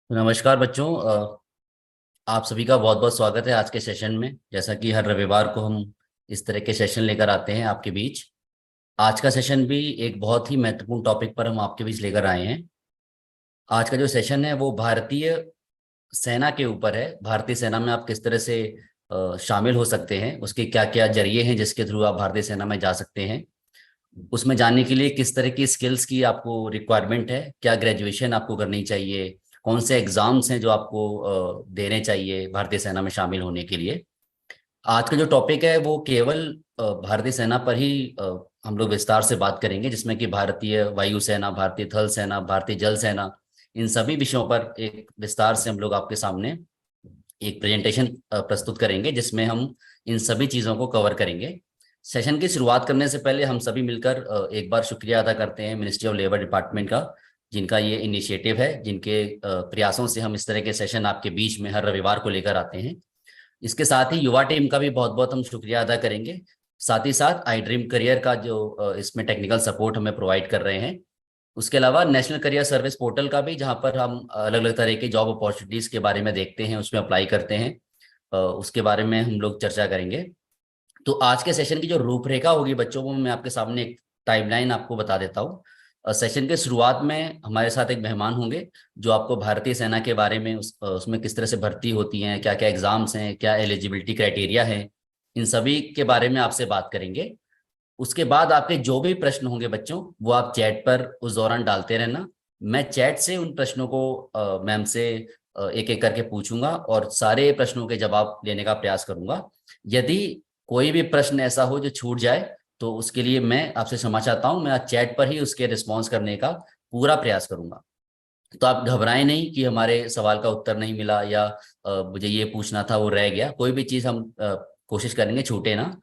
तो नमस्कार बच्चों। आप सभी का बहुत बहुत स्वागत है आज के सेशन में। जैसा कि हर रविवार को हम इस तरह के सेशन लेकर आते हैं आपके बीच। आज का सेशन भी एक बहुत ही महत्वपूर्ण टॉपिक पर हम आपके बीच लेकर आए हैं। आज का जो सेशन है वो भारतीय सेना के ऊपर है। भारतीय सेना में आप किस तरह से शामिल हो सकते हैं, उसके क्या क्या जरिए हैं जिसके थ्रू आप भारतीय सेना में जा सकते हैं। उसमें जाने के लिए किस तरह की स्किल्स की आपको रिक्वायरमेंट है, क्या ग्रेजुएशन आपको करनी चाहिए, कौन से एग्जाम्स हैं जो आपको देने चाहिए भारतीय सेना में शामिल होने के लिए। आज का जो टॉपिक है वो केवल भारतीय सेना पर ही हम लोग विस्तार से बात करेंगे, जिसमें कि भारतीय वायुसेना, भारतीय थल सेना, भारतीय जल सेना, इन सभी विषयों पर एक विस्तार से हम लोग आपके सामने एक प्रेजेंटेशन प्रस्तुत करेंगे, जिसमें हम इन सभी चीज़ों को कवर करेंगे। सेशन की शुरुआत करने से पहले हम सभी मिलकर एक बार शुक्रिया अदा करते हैं मिनिस्ट्री ऑफ लेबर डिपार्टमेंट का, जिनका ये इनिशिएटिव है, जिनके प्रयासों से हम इस तरह के सेशन आपके बीच में हर रविवार को लेकर आते हैं। इसके साथ ही युवा टीम का भी बहुत बहुत हम शुक्रिया अदा करेंगे। साथ ही साथ आई ड्रीम करियर का जो इसमें टेक्निकल सपोर्ट हमें प्रोवाइड कर रहे हैं। उसके अलावा नेशनल करियर सर्विस पोर्टल का भी, जहाँ पर हम अलग अलग तरह के जॉब अपॉर्चुनिटीज के बारे में देखते हैं, उसमें अप्लाई करते हैं, उसके बारे में हम लोग चर्चा करेंगे। तो आज के सेशन की जो रूपरेखा होगी बच्चों, को मैं आपके सामने एक टाइमलाइन आपको बता देता हूँ। सेशन के शुरुआत में हमारे साथ एक मेहमान होंगे जो आपको भारतीय सेना के बारे में, उसमें किस तरह से भर्ती होती हैं, क्या क्या एग्जाम्स हैं, क्या एलिजिबिलिटी क्राइटेरिया है, इन सभी के बारे में आपसे बात करेंगे। उसके बाद आपके जो भी प्रश्न होंगे बच्चों, वो आप चैट पर उस दौरान डालते रहना। मैं चैट से उन प्रश्नों को मैम से एक एक करके पूछूंगा और सारे प्रश्नों के जवाब देने का प्रयास करूंगा। यदि कोई भी प्रश्न ऐसा हो जो छूट जाए तो उसके लिए मैं आपसे क्षमा चाहता हूं। मैं आज चैट पर ही उसके रिस्पॉन्स करने का पूरा प्रयास करूंगा। तो आप घबराएं नहीं कि हमारे सवाल का उत्तर नहीं मिला या मुझे ये पूछना था वो रह गया। कोई भी चीज़ हम कोशिश करेंगे छूटे ना।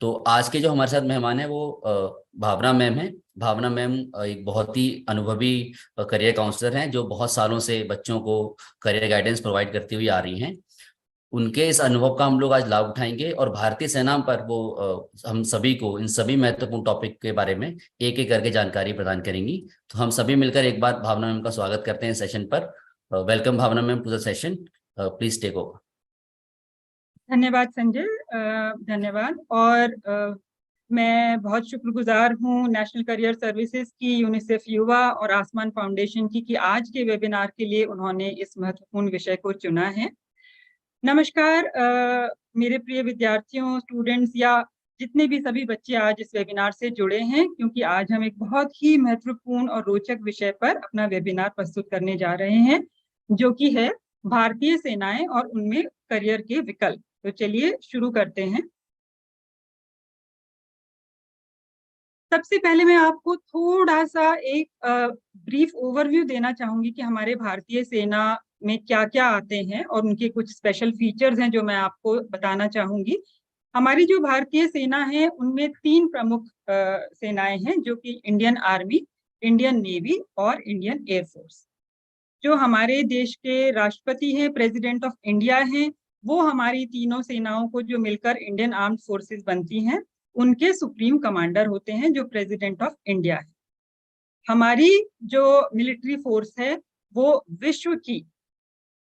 तो आज के जो हमारे साथ मेहमान है वो भावना मैम है। भावना मैम एक बहुत ही अनुभवी करियर काउंसलर हैं, जो बहुत सालों से बच्चों को करियर गाइडेंस प्रोवाइड करती हुई आ रही हैं। उनके इस अनुभव का हम लोग आज लाभ उठाएंगे और भारतीय सेना पर वो हम सभी को इन सभी महत्वपूर्ण टॉपिक के बारे में एक एक करके जानकारी प्रदान करेंगी। तो हम सभी मिलकर एक बार भावना मैम का स्वागत करते हैं सेशन पर। Welcome Bhavna ma'am to the session. Please take over. धन्यवाद संजय। धन्यवाद। और मैं बहुत शुक्रगुजार हूँ नेशनल करियर सर्विसेज की, यूनिसेफ युवा और आसमान फाउंडेशन की कि आज के वेबिनार के लिए उन्होंने इस महत्वपूर्ण विषय को चुना है। नमस्कार मेरे प्रिय विद्यार्थियों, स्टूडेंट्स या जितने भी सभी बच्चे आज इस वेबिनार से जुड़े हैं, क्योंकि आज हम एक बहुत ही महत्वपूर्ण और रोचक विषय पर अपना वेबिनार प्रस्तुत करने जा रहे हैं, जो कि है भारतीय सेनाएं और उनमें करियर के विकल्प। तो चलिए शुरू करते हैं। सबसे पहले मैं आपको थोड़ा सा एक ब्रीफ ओवरव्यू देना चाहूंगी कि हमारे भारतीय सेना में क्या क्या आते हैं और उनके कुछ स्पेशल फीचर्स हैं जो मैं आपको बताना चाहूंगी। हमारी जो भारतीय सेना है उनमें तीन प्रमुख सेनाएं हैं, जो कि इंडियन आर्मी, इंडियन नेवी और इंडियन एयरफोर्स। जो हमारे देश के राष्ट्रपति हैं, प्रेसिडेंट ऑफ इंडिया हैं, वो हमारी तीनों सेनाओं को जो मिलकर इंडियन आर्म्ड फोर्सेस बनती हैं, उनके सुप्रीम कमांडर होते हैं, जो प्रेसिडेंट ऑफ इंडिया है। हमारी जो मिलिट्री फोर्स है वो विश्व की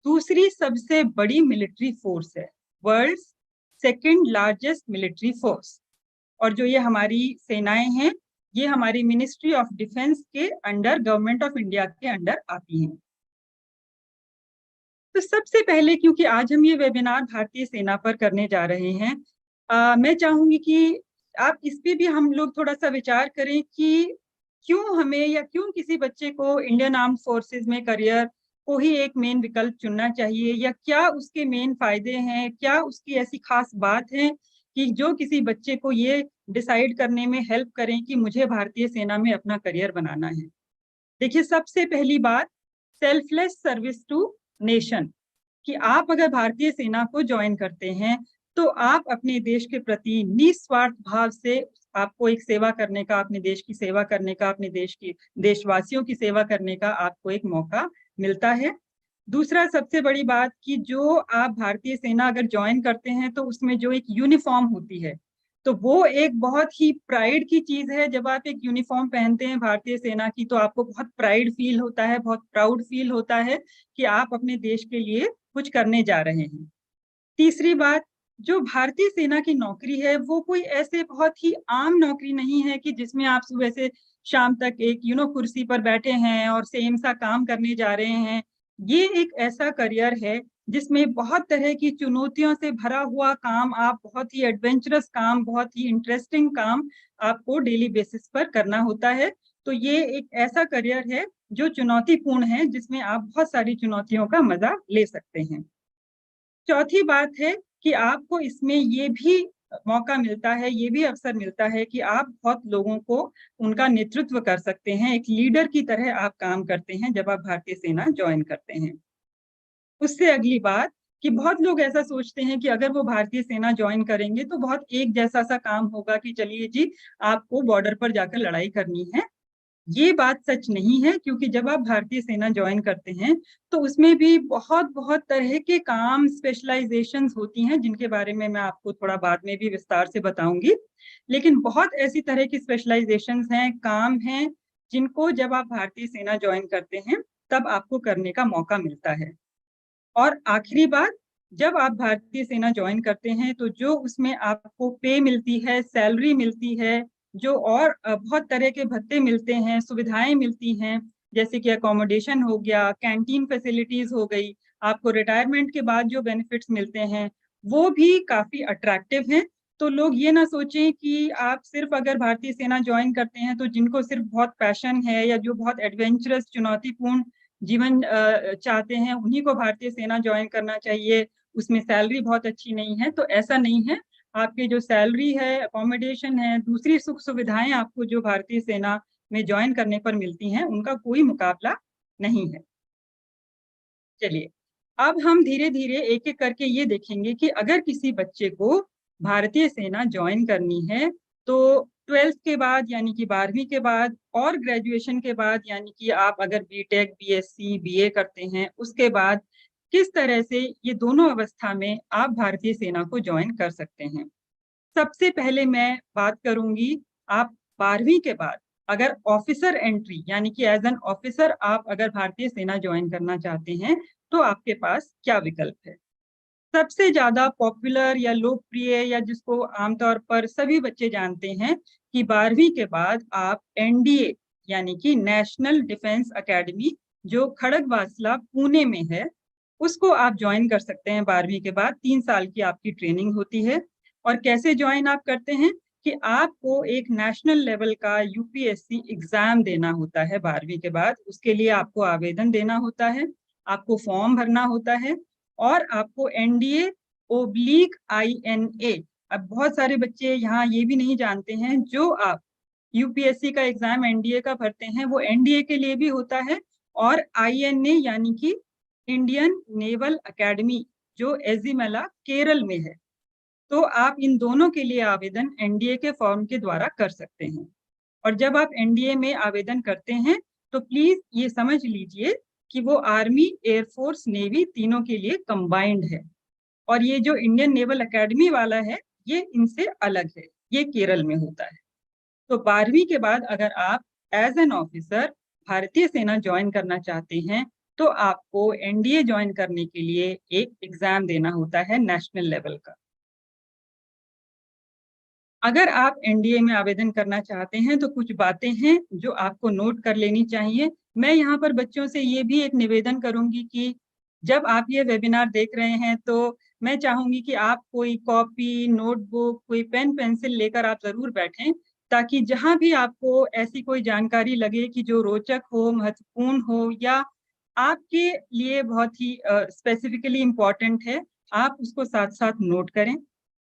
दूसरी सबसे बड़ी मिलिट्री फोर्स है, world second largest military force. और जो ये हमारी सेनाएं हैं, ये हमारी मिनिस्ट्री ऑफ डिफेंस के अंडर, गवर्नमेंट ऑफ इंडिया के अंडर आती हैं। तो सबसे पहले, क्योंकि आज हम ये वेबिनार भारतीय सेना पर करने जा रहे हैं, मैं चाहूंगी कि आप इस पे भी हम लोग थोड़ा सा विचार करें कि क्यों हमें या क्यों किसी बच्चे को इंडियन आर्म फोर्सेस में करियर को ही एक मेन विकल्प चुनना चाहिए, या क्या उसके मेन फायदे हैं, क्या उसकी ऐसी खास बात है कि जो किसी बच्चे को ये डिसाइड करने में हेल्प करें कि मुझे भारतीय सेना में अपना करियर बनाना है। देखिए, सबसे पहली बात, सेल्फलेस सर्विस टू नेशन, कि आप अगर भारतीय सेना को ज्वाइन करते हैं तो आप अपने देश के प्रति निस्वार्थ भाव से, आपको एक सेवा करने का, अपने देश की सेवा करने का, अपने देश की, देशवासियों की सेवा करने का आपको एक मौका मिलता है। दूसरा, सबसे बड़ी बात, कि जो आप भारतीय सेना अगर ज्वाइन करते हैं तो उसमें जो एक यूनिफॉर्म होती है, तो वो एक बहुत ही प्राइड की चीज है। जब आप एक यूनिफॉर्म पहनते हैं भारतीय सेना की, तो आपको बहुत प्राइड फील होता है, बहुत प्राउड फील होता है कि आप अपने देश के लिए कुछ करने जा रहे हैं। तीसरी बात, जो भारतीय सेना की नौकरी है वो कोई ऐसे बहुत ही आम नौकरी नहीं है कि जिसमें आप सुबह से शाम तक एक कुर्सी पर बैठे हैं और सेम सा काम करने जा रहे हैं। ये एक ऐसा करियर है जिसमें बहुत तरह की चुनौतियों से भरा हुआ काम, आप बहुत ही एडवेंचरस काम, बहुत ही इंटरेस्टिंग काम आपको डेली बेसिस पर करना होता है। तो ये एक ऐसा करियर है जो चुनौतीपूर्ण है, जिसमें आप बहुत सारी चुनौतियों का मजा ले सकते हैं। चौथी बात है कि आपको इसमें ये भी मौका मिलता है, ये भी अवसर मिलता है कि आप बहुत लोगों को उनका नेतृत्व कर सकते हैं, एक लीडर की तरह आप काम करते हैं जब आप भारतीय सेना ज्वाइन करते हैं। उससे अगली बात कि बहुत लोग ऐसा सोचते हैं कि अगर वो भारतीय सेना ज्वाइन करेंगे तो बहुत एक जैसा सा काम होगा कि चलिए जी, आपको बॉर्डर पर जाकर लड़ाई करनी है। ये बात सच नहीं है, क्योंकि जब आप भारतीय सेना ज्वाइन करते हैं तो उसमें भी बहुत बहुत तरह के काम, स्पेशलाइजेशंस होती हैं, जिनके बारे में मैं आपको थोड़ा बाद में भी विस्तार से बताऊंगी। लेकिन बहुत ऐसी तरह की स्पेशलाइजेशंस हैं, काम हैं, जिनको जब आप भारतीय सेना ज्वाइन करते हैं तब आपको करने का मौका मिलता है। और आखिरी बात, जब आप भारतीय सेना ज्वाइन करते हैं तो जो उसमें आपको पे मिलती है, सैलरी मिलती है, जो और बहुत तरह के भत्ते मिलते हैं, सुविधाएं मिलती हैं, जैसे कि अकोमोडेशन हो गया, कैंटीन फैसिलिटीज हो गई, आपको रिटायरमेंट के बाद जो बेनिफिट्स मिलते हैं वो भी काफी अट्रैक्टिव हैं। तो लोग ये ना सोचें कि आप सिर्फ अगर भारतीय सेना ज्वाइन करते हैं तो जिनको सिर्फ बहुत पैशन है या जो बहुत एडवेंचरस, चुनौतीपूर्ण जीवन चाहते हैं उन्हीं को भारतीय सेना ज्वाइन करना चाहिए, उसमें सैलरी बहुत अच्छी नहीं है। तो ऐसा नहीं है। आपके जो सैलरी है, अकोमोडेशन है, दूसरी सुख सुविधाएं आपको जो भारतीय सेना में ज्वाइन करने पर मिलती हैं, उनका कोई मुकाबला नहीं है। चलिए, अब हम धीरे धीरे एक एक करके ये देखेंगे कि अगर किसी बच्चे को भारतीय सेना ज्वाइन करनी है तो 12th के बाद यानी कि 12वीं के बाद और ग्रेजुएशन के बाद यानी कि आप अगर बीटेक, बीएससी, बीए करते हैं, उसके बाद किस तरह से ये दोनों अवस्था में आप भारतीय सेना को ज्वाइन कर सकते हैं। सबसे पहले मैं बात करूंगी, आप 12वीं के बाद अगर ऑफिसर एंट्री यानी कि एज एन ऑफिसर आप अगर भारतीय सेना ज्वाइन करना चाहते हैं तो आपके पास क्या विकल्प है। सबसे ज्यादा पॉपुलर या लोकप्रिय या जिसको आमतौर पर सभी बच्चे जानते हैं कि 12वीं के बाद आप एनडीए यानी कि नेशनल डिफेंस एकेडमी, जो खड़गवासला पुणे में है, उसको आप ज्वाइन कर सकते हैं। 12वीं के बाद 3 साल की आपकी ट्रेनिंग होती है। और कैसे ज्वाइन आप करते हैं कि आपको एक नेशनल लेवल का यूपीएससी एग्जाम देना होता है 12वीं के बाद। उसके लिए आपको आवेदन देना होता है, आपको फॉर्म भरना होता है, और आपको NDA/INA, अब बहुत सारे बच्चे यहाँ ये भी नहीं जानते हैं, जो आप यूपीएससी का एग्जाम एनडीए का भरते हैं वो एनडीए के लिए भी होता है, और INA यानी कि इंडियन नेवल एकेडमी, जो एजिमेला केरल में है। तो आप इन दोनों के लिए आवेदन एनडीए के फॉर्म के द्वारा कर सकते हैं। और जब आप एनडीए में आवेदन करते हैं तो प्लीज ये समझ लीजिए कि वो आर्मी, एयरफोर्स, नेवी तीनों के लिए कंबाइंड है। और ये जो इंडियन नेवल एकेडमी वाला है ये इनसे अलग है, ये केरल में होता है। तो 12वीं के बाद अगर आप एज एन ऑफिसर भारतीय सेना ज्वाइन करना चाहते हैं तो आपको एनडीए ज्वाइन करने के लिए एक एग्जाम देना होता है नेशनल लेवल का। अगर आप एनडीए में आवेदन करना चाहते हैं तो कुछ बातें हैं जो आपको नोट कर लेनी चाहिए। मैं यहाँ पर बच्चों से ये भी एक निवेदन करूंगी कि जब आप ये वेबिनार देख रहे हैं तो मैं चाहूंगी कि आप कोई कॉपी, नोटबुक, कोई पेन पेंसिल लेकर आप जरूर बैठें, ताकि जहां भी आपको ऐसी कोई जानकारी लगे कि जो रोचक हो, महत्वपूर्ण हो, या आपके लिए बहुत ही स्पेसिफिकली इम्पोर्टेंट है, आप उसको साथ साथ नोट करें।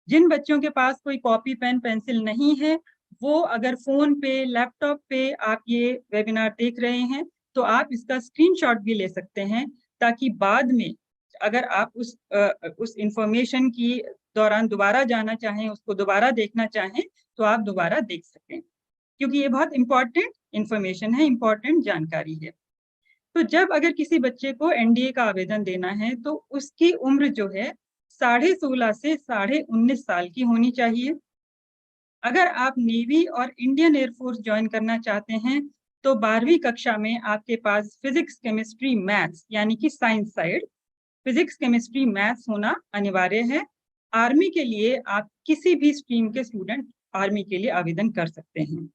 जिन बच्चों के पास कोई कॉपी, पेन, पेंसिल नहीं है, वो अगर फोन पे, लैपटॉप पे आप ये वेबिनार देख रहे हैं तो आप इसका स्क्रीनशॉट भी ले सकते हैं, ताकि बाद में अगर आप उस इंफॉर्मेशन की दौरान दोबारा जाना चाहें, उसको दोबारा देखना चाहें, तो आप दोबारा देख सकें, क्योंकि ये बहुत इंपॉर्टेंट इंफॉर्मेशन है, इंपॉर्टेंट जानकारी है। तो जब अगर किसी बच्चे को एनडीए का आवेदन देना है तो उसकी उम्र जो है 16.5 से 19.5 साल की होनी चाहिए। अगर आप नेवी और इंडियन एयरफोर्स ज्वाइन करना चाहते हैं तो 12वीं कक्षा में आपके पास फिजिक्स, केमिस्ट्री, मैथ्स यानी कि science side physics, chemistry, maths होना अनिवार्य है। आर्मी के लिए आप किसी भी स्ट्रीम के स्टूडेंट आर्मी के लिए आवेदन कर सकते हैं।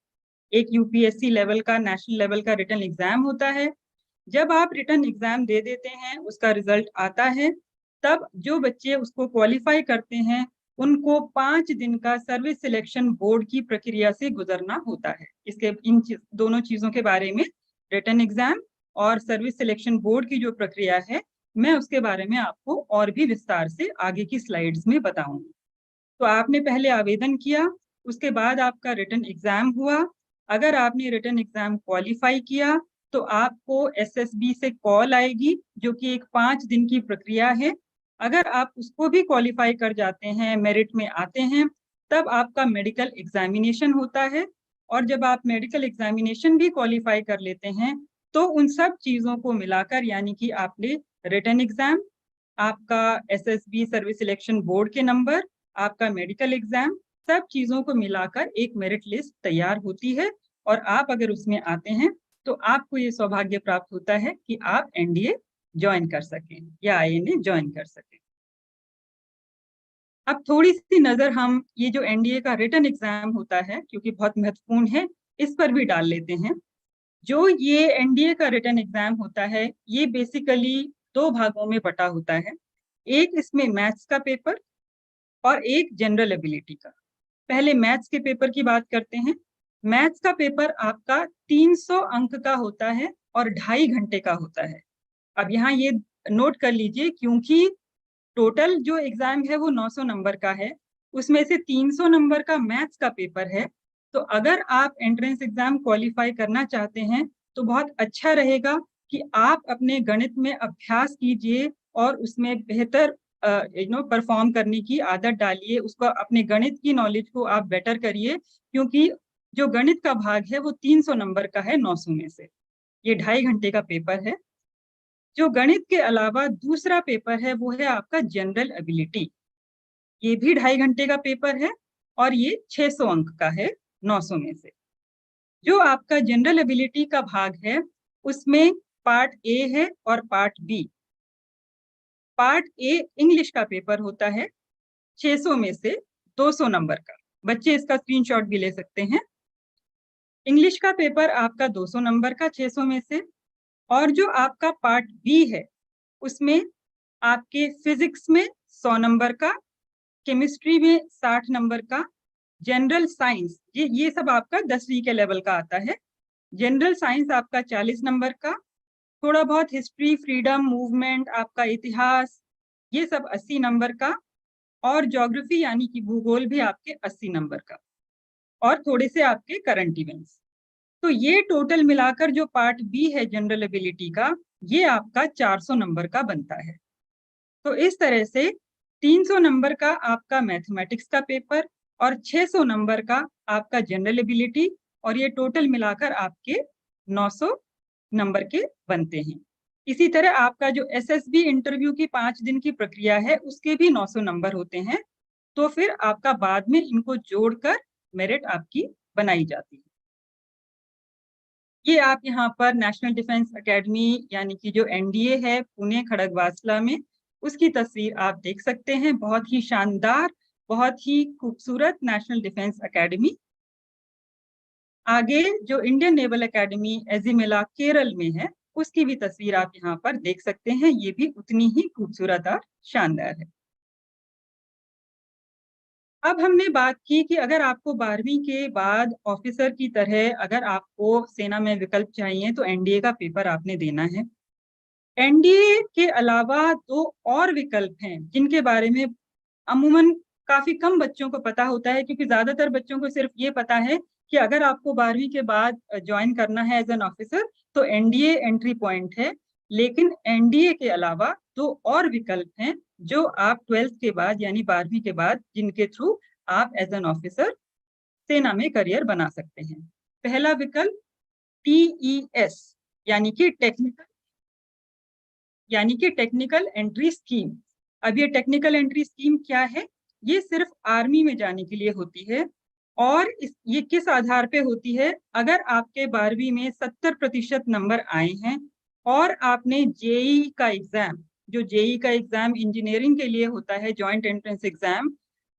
एक यूपीएससी लेवल का, नेशनल लेवल का रिटन एग्जाम होता है। जब आप रिटन एग्जाम दे देते हैं, उसका रिजल्ट आता है, तब जो बच्चे उसको क्वालिफाई करते हैं उनको 5 दिन का सर्विस सिलेक्शन बोर्ड की प्रक्रिया से गुजरना होता है। इसके दोनों चीजों के बारे में, रिटन एग्जाम और सर्विस सिलेक्शन बोर्ड की जो प्रक्रिया है, मैं उसके बारे में आपको और भी विस्तार से आगे की स्लाइड्स में बताऊंगी। तो आपने पहले आवेदन किया, उसके बाद आपका रिटन एग्जाम हुआ। अगर आपने रिटन एग्जाम क्वालिफाई किया तो आपको एसएसबी से कॉल आएगी, जो कि एक 5 दिन की प्रक्रिया है। अगर आप उसको भी क्वालिफाई कर जाते हैं, मेरिट में आते हैं, तब आपका मेडिकल एग्जामिनेशन होता है। और जब आप मेडिकल एग्जामिनेशन भी क्वालिफाई कर लेते हैं तो उन सब चीजों को मिलाकर, यानी कि आपने रिटन एग्जाम, आपका एसएसबी सर्विस सिलेक्शन बोर्ड के नंबर, आपका मेडिकल एग्जाम, सब चीजों को मिलाकर एक मेरिट लिस्ट तैयार होती है। और आप अगर उसमें आते हैं तो आपको ये सौभाग्य प्राप्त होता है कि आप एनडीए ज्वाइन कर सकें या आईएनए ज्वाइन कर सकें। अब थोड़ी सी नजर हम ये जो एनडीए का रिटन एग्जाम होता है, क्योंकि बहुत महत्वपूर्ण है, इस पर भी डाल लेते हैं। जो ये एनडीए का रिटन एग्जाम होता है, ये बेसिकली 2 भागों में बटा होता है। एक इसमें मैथ्स का पेपर और एक जनरल एबिलिटी का। पहले मैथ्स के पेपर की बात करते हैं। मैथ्स का पेपर आपका 300 अंक का होता है और 2.5 घंटे का होता है। अब यहाँ ये नोट कर लीजिए, क्योंकि टोटल जो एग्जाम है वो 900 नंबर का है, उसमें से 300 नंबर का मैथ्स का पेपर है। तो अगर आप एंट्रेंस एग्जाम क्वालिफाई करना चाहते हैं तो बहुत अच्छा रहेगा कि आप अपने गणित में अभ्यास कीजिए और उसमें बेहतर परफॉर्म करने की आदत डालिए। उसको, अपने गणित की नॉलेज को आप बेटर करिए, क्योंकि जो गणित का भाग है वो 300 नंबर का है 900 में से। ये 2.5 घंटे का पेपर है। जो गणित के अलावा दूसरा पेपर है वो है आपका जनरल एबिलिटी। ये भी 2.5 घंटे का पेपर है और ये 600 अंक का है 900 में से। जो आपका जनरल एबिलिटी का भाग है उसमें पार्ट ए है और part B. Part A English का पेपर होता है 600 में से 200 नंबर का। बच्चे इसका स्क्रीनशॉट भी ले सकते हैं। इंग्लिश का पेपर आपका 200 नंबर का 600 में से। और जो आपका पार्ट बी है उसमें आपके फिजिक्स में 100 नंबर का, केमिस्ट्री में 60 नंबर का, जनरल साइंस, ये सब आपका 10वीं के लेवल का आता है। जनरल साइंस आपका 40 नंबर का, थोड़ा बहुत हिस्ट्री, फ्रीडम मूवमेंट, आपका इतिहास, ये सब 80 नंबर का, और ज्योग्राफी यानी कि भूगोल भी आपके 80 नंबर का, और थोड़े से आपके करंट इवेंट्स। तो ये टोटल मिलाकर जो पार्ट बी है जनरल एबिलिटी का, ये आपका 400 नंबर का बनता है। तो इस तरह से 300 नंबर का आपका मैथमेटिक्स का पेपर और 600 नंबर का आपका जनरल एबिलिटी, और ये टोटल मिलाकर आपके 900 नंबर के बनते हैं। इसी तरह आपका जो एसएसबी इंटरव्यू की 5 दिन की प्रक्रिया है उसके भी 900 नंबर होते हैं। तो फिर आपका बाद में इनको जोड़कर मेरिट आपकी बनाई जाती है। ये आप यहाँ पर नेशनल डिफेंस एकेडमी यानी कि जो एनडीए है पुणे खड़गवासला में, उसकी तस्वीर आप देख सकते हैं। बहुत ही शानदार, बहुत ही खूबसूरत नेशनल डिफेंस एकेडमी। आगे जो इंडियन नेवल एकेडमी एजिमेला केरल में है, उसकी भी तस्वीर आप यहाँ पर देख सकते हैं। ये भी उतनी ही खूबसूरत और शानदार है। अब हमने बात की कि अगर आपको 12वीं के बाद ऑफिसर की तरह अगर आपको सेना में विकल्प चाहिए तो एनडीए का पेपर आपने देना है। एनडीए के अलावा 2 और विकल्प हैं जिनके बारे में अमूमन काफी कम बच्चों को पता होता है, क्योंकि ज्यादातर बच्चों को सिर्फ ये पता है कि अगर आपको 12वीं के बाद ज्वाइन करना है एज एन ऑफिसर तो एनडीए एंट्री पॉइंट है। लेकिन एनडीए के अलावा 2 और विकल्प हैं जो आप 12th के बाद यानी 12वीं के बाद, जिनके थ्रू आप एज एन ऑफिसर सेना में करियर बना सकते हैं। पहला विकल्प टीईएस यानी कि टेक्निकल एंट्री स्कीम। अब ये टेक्निकल एंट्री स्कीम क्या है? ये सिर्फ आर्मी में जाने के लिए होती है। और ये किस आधार पे होती है? अगर आपके 12वीं में 70% नंबर आए हैं और आपने जेई का एग्जाम, जो जेई का एग्जाम इंजीनियरिंग के लिए होता है, जॉइंट एंट्रेंस एग्जाम,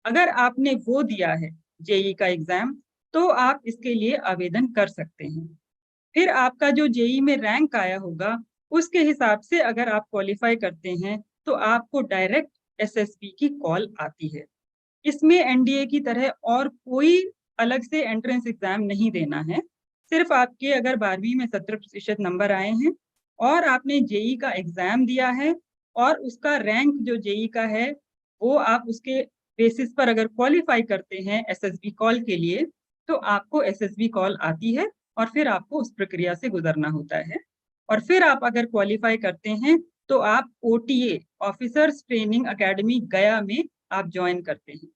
अगर आपने वो दिया है जेई का एग्जाम, तो आप इसके लिए आवेदन कर सकते हैं। फिर आपका जो जेई में रैंक आया होगा, उसके हिसाब से अगर आप क्वालिफाई करते हैं तो आपको डायरेक्ट एसएसबी की कॉल आती है। इसमें एनडीए की तरह और कोई अलग से एंट्रेंस एग्जाम नहीं देना है। सिर्फ आपके अगर 12वीं में 70% नंबर आए हैं और आपने जेई का एग्जाम दिया है और उसका रैंक जो जेई का है वो आप उसके बेसिस पर अगर क्वालिफाई करते हैं एसएसबी कॉल के लिए, तो आपको एसएसबी कॉल आती है और फिर आपको उस प्रक्रिया से गुजरना होता है। और फिर आप अगर क्वालिफाई करते हैं तो आप ओटीए, ऑफिसर्स ट्रेनिंग अकेडमी गया में आप ज्वाइन करते हैं।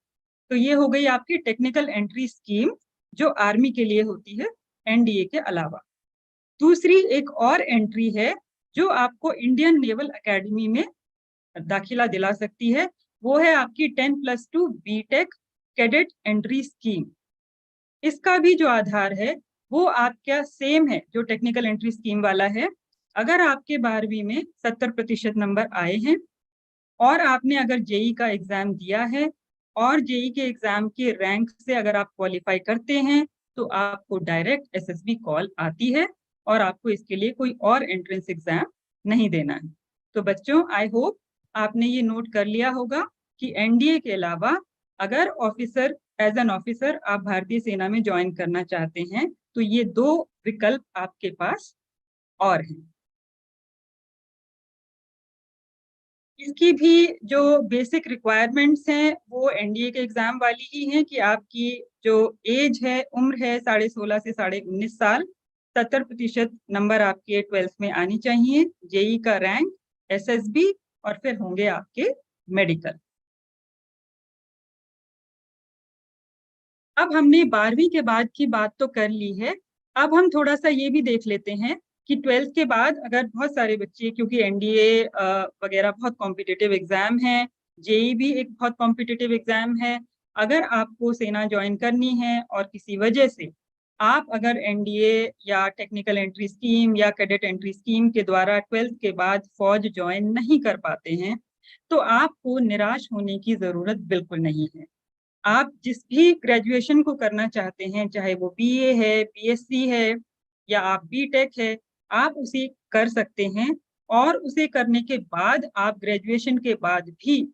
तो ये हो गई आपकी टेक्निकल एंट्री स्कीम जो आर्मी के लिए होती है एनडीए के अलावा। दूसरी एक और एंट्री है जो आपको इंडियन नेवल एकेडमी में दाखिला दिला सकती है, वो है आपकी 10+2 बीटेक कैडेट एंट्री स्कीम। इसका भी जो आधार है वो आपका सेम है जो टेक्निकल एंट्री स्कीम वाला है। अगर आपके 12वीं में 70% नंबर आए हैं और आपने अगर जेई का एग्जाम दिया है और जेई के एग्जाम के रैंक से अगर आप क्वालिफाई करते हैं तो आपको डायरेक्ट एसएसबी कॉल आती है और आपको इसके लिए कोई और एंट्रेंस एग्जाम नहीं देना है। तो बच्चों, आई होप आपने ये नोट कर लिया होगा कि एनडीए के अलावा अगर ऑफिसर, एज एन ऑफिसर आप भारतीय सेना में ज्वाइन करना चाहते हैं तो ये दो विकल्प आपके पास और हैं। इसकी भी जो बेसिक रिक्वायरमेंट्स हैं वो एनडीए के एग्जाम वाली ही हैं कि आपकी जो एज है, उम्र है 16.5 से 19.5 साल, 70% नंबर आपके 12th में आनी चाहिए, जेई का रैंक, एसएसबी और फिर होंगे आपके मेडिकल। अब हमने 12वीं के बाद की बात तो कर ली है, अब हम थोड़ा सा ये भी देख लेते हैं कि 12th के बाद अगर बहुत सारे बच्चे, क्योंकि एनडीए वगैरह बहुत कॉम्पिटिटिव एग्जाम है, जेई भी एक बहुत कॉम्पिटिटिव एग्जाम है, अगर आपको सेना ज्वाइन करनी है और किसी वजह से आप अगर एनडीए या टेक्निकल एंट्री स्कीम या कैडेट एंट्री स्कीम के द्वारा 12th के बाद फौज ज्वाइन नहीं कर पाते हैं, तो आपको निराश होने की जरूरत बिल्कुल नहीं है। आप जिस भी ग्रेजुएशन को करना चाहते हैं, चाहे वो बीए है, बीएससी है या आप बीटेक है, आप उसे कर सकते हैं। और उसे करने के बाद आप ग्रेजुएशन के बाद भी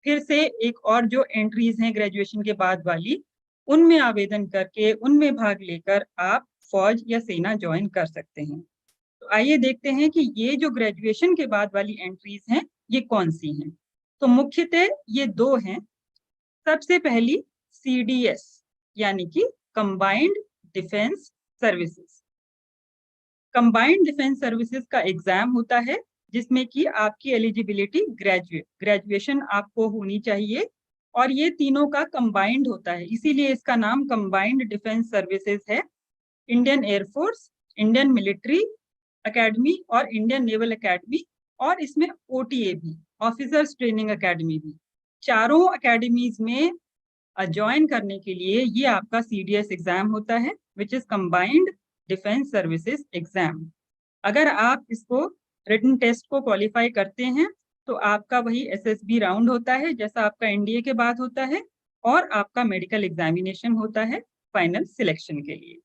फिर से एक और जो एंट्रीज हैं ग्रेजुएशन के बाद वाली, उनमें आवेदन करके उनमें भाग लेकर आप फौज या सेना ज्वाइन कर सकते हैं। तो आइए देखते हैं कि ये जो ग्रेजुएशन के बाद वाली एंट्रीज हैं ये कौन सी हैं। तो मुख्यतः ये दो हैं। सबसे पहली सीडीएस यानी कि combined defence services. Combined defence services का एग्जाम होता है जिसमें कि आपकी एलिजिबिलिटी ग्रेजुएशन आपको होनी चाहिए और ये तीनों का कंबाइंड होता है, इसीलिए इसका नाम कंबाइंड डिफेंस सर्विसेज है। Indian air force, Indian military academy और इंडियन नेवल एकेडमी, और इसमें ओटीए भी, ऑफिसर्स ट्रेनिंग एकेडमी भी, चारों एकेडमीज में ज्वाइन करने के लिए ये आपका सीडीएस एग्जाम होता है, which is combined defence services exam. अगर आप इसको रिटन टेस्ट को क्वालिफाई करते हैं तो आपका वही एसएसबी राउंड होता है जैसा आपका एनडीए के बाद होता है, और आपका मेडिकल एग्जामिनेशन होता है फाइनल सिलेक्शन के लिए।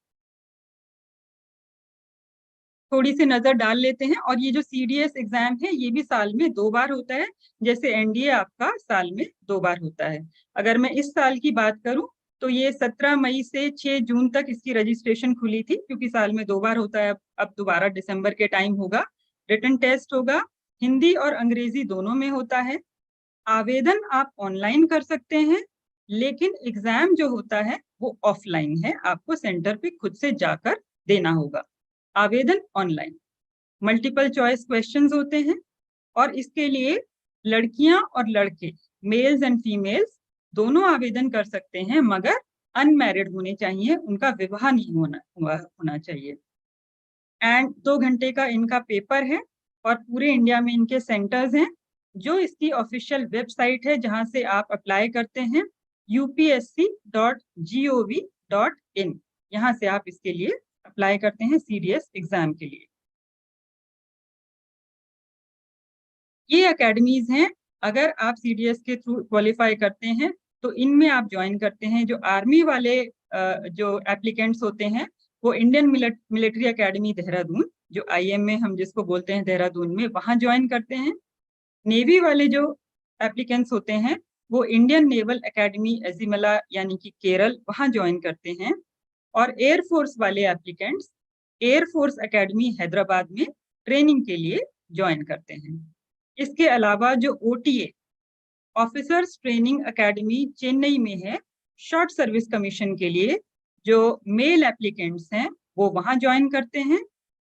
थोड़ी सी नजर डाल लेते हैं, और ये जो सीडीएस एग्जाम है ये भी साल में 2 बार होता है, जैसे एनडीए आपका साल में 2 बार होता है। अगर मैं इस साल की बात करूं तो ये 17 मई से 6 जून तक इसकी रजिस्ट्रेशन खुली थी, क्योंकि साल में 2 बार होता है। अब दोबारा दिसंबर के टाइम होगा। रिटन टेस्ट होगा, हिंदी और अंग्रेजी दोनों में होता है। आवेदन आप ऑनलाइन कर सकते हैं, लेकिन एग्जाम जो होता है वो ऑफलाइन है, आपको सेंटर पे खुद से जाकर देना होगा। आवेदन ऑनलाइन, मल्टीपल चॉइस क्वेश्चंस होते हैं, और इसके लिए लड़कियां और लड़के, मेल्स एंड फीमेल्स दोनों आवेदन कर सकते हैं, मगर अनमैरिड होने चाहिए, उनका विवाह नहीं होना चाहिए। एंड 2 घंटे का इनका पेपर है और पूरे इंडिया में इनके सेंटर्स हैं। जो इसकी ऑफिशियल वेबसाइट है जहां से आप अप्लाई करते हैं, upsc.gov.in CDS.in, यहाँ से आप इसके लिए अप्लाई करते हैं CDS एग्जाम के लिए। ये एकेडमीज हैं, अगर आप CDS के थ्रू क्वालिफाई करते हैं तो इनमें आप ज्वाइन करते हैं। जो आर्मी वाले जो एप्लीकेंट्स होते हैं वो इंडियन मिलिट्री एकेडमी देहरादून, जो IM में हम जिसको बोलते हैं देहरादून में, वहां ज्वाइन करते हैं। नेवी वाले जो एप्लीकेंट्स होते हैं वो इंडियन नेवल एकेडमी एजिमला यानी कि केरल, वहां ज्वाइन करते हैं। और एयरफोर्स वाले एप्लीकेंट्स एयरफोर्स एकेडमी हैदराबाद में ट्रेनिंग के लिए ज्वाइन करते हैं। इसके अलावा जो OTA officers training academy Chennai में है शॉर्ट सर्विस कमीशन के लिए, जो मेल एप्लीकेंट्स हैं वो वहां ज्वाइन करते हैं,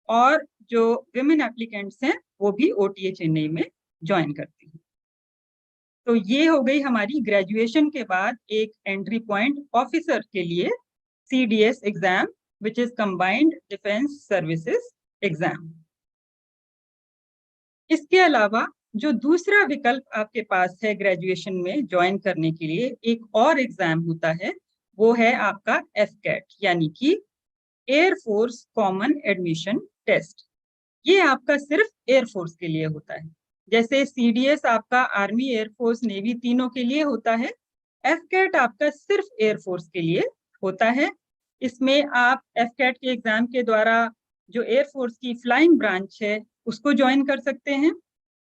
और जो विमेन एप्लीकेंट्स हैं वो भी OTA चेन्नई में ज्वाइन करते हैं। तो ये हो गई हमारी ग्रेजुएशन के बाद एक एंट्री पॉइंट ऑफिसर के लिए CDS exam, which is combined defence services exam. इसके अलावा जो दूसरा विकल्प आपके पास है ग्रेजुएशन में ज्वाइन करने के लिए, एक और एग्जाम होता है, वो है आपका FCAT यानी कि एयरफोर्स कॉमन एडमिशन टेस्ट। ये आपका सिर्फ एयरफोर्स के लिए होता है। जैसे CDS आपका आर्मी, एयरफोर्स, नेवी तीनों के लिए होता है, FCAT आपका सिर्फ एयरफोर्स के लिए होता है। इसमें आप FCAT के एग्जाम के द्वारा जो एयरफोर्स की फ्लाइंग ब्रांच है उसको ज्वाइन कर सकते हैं।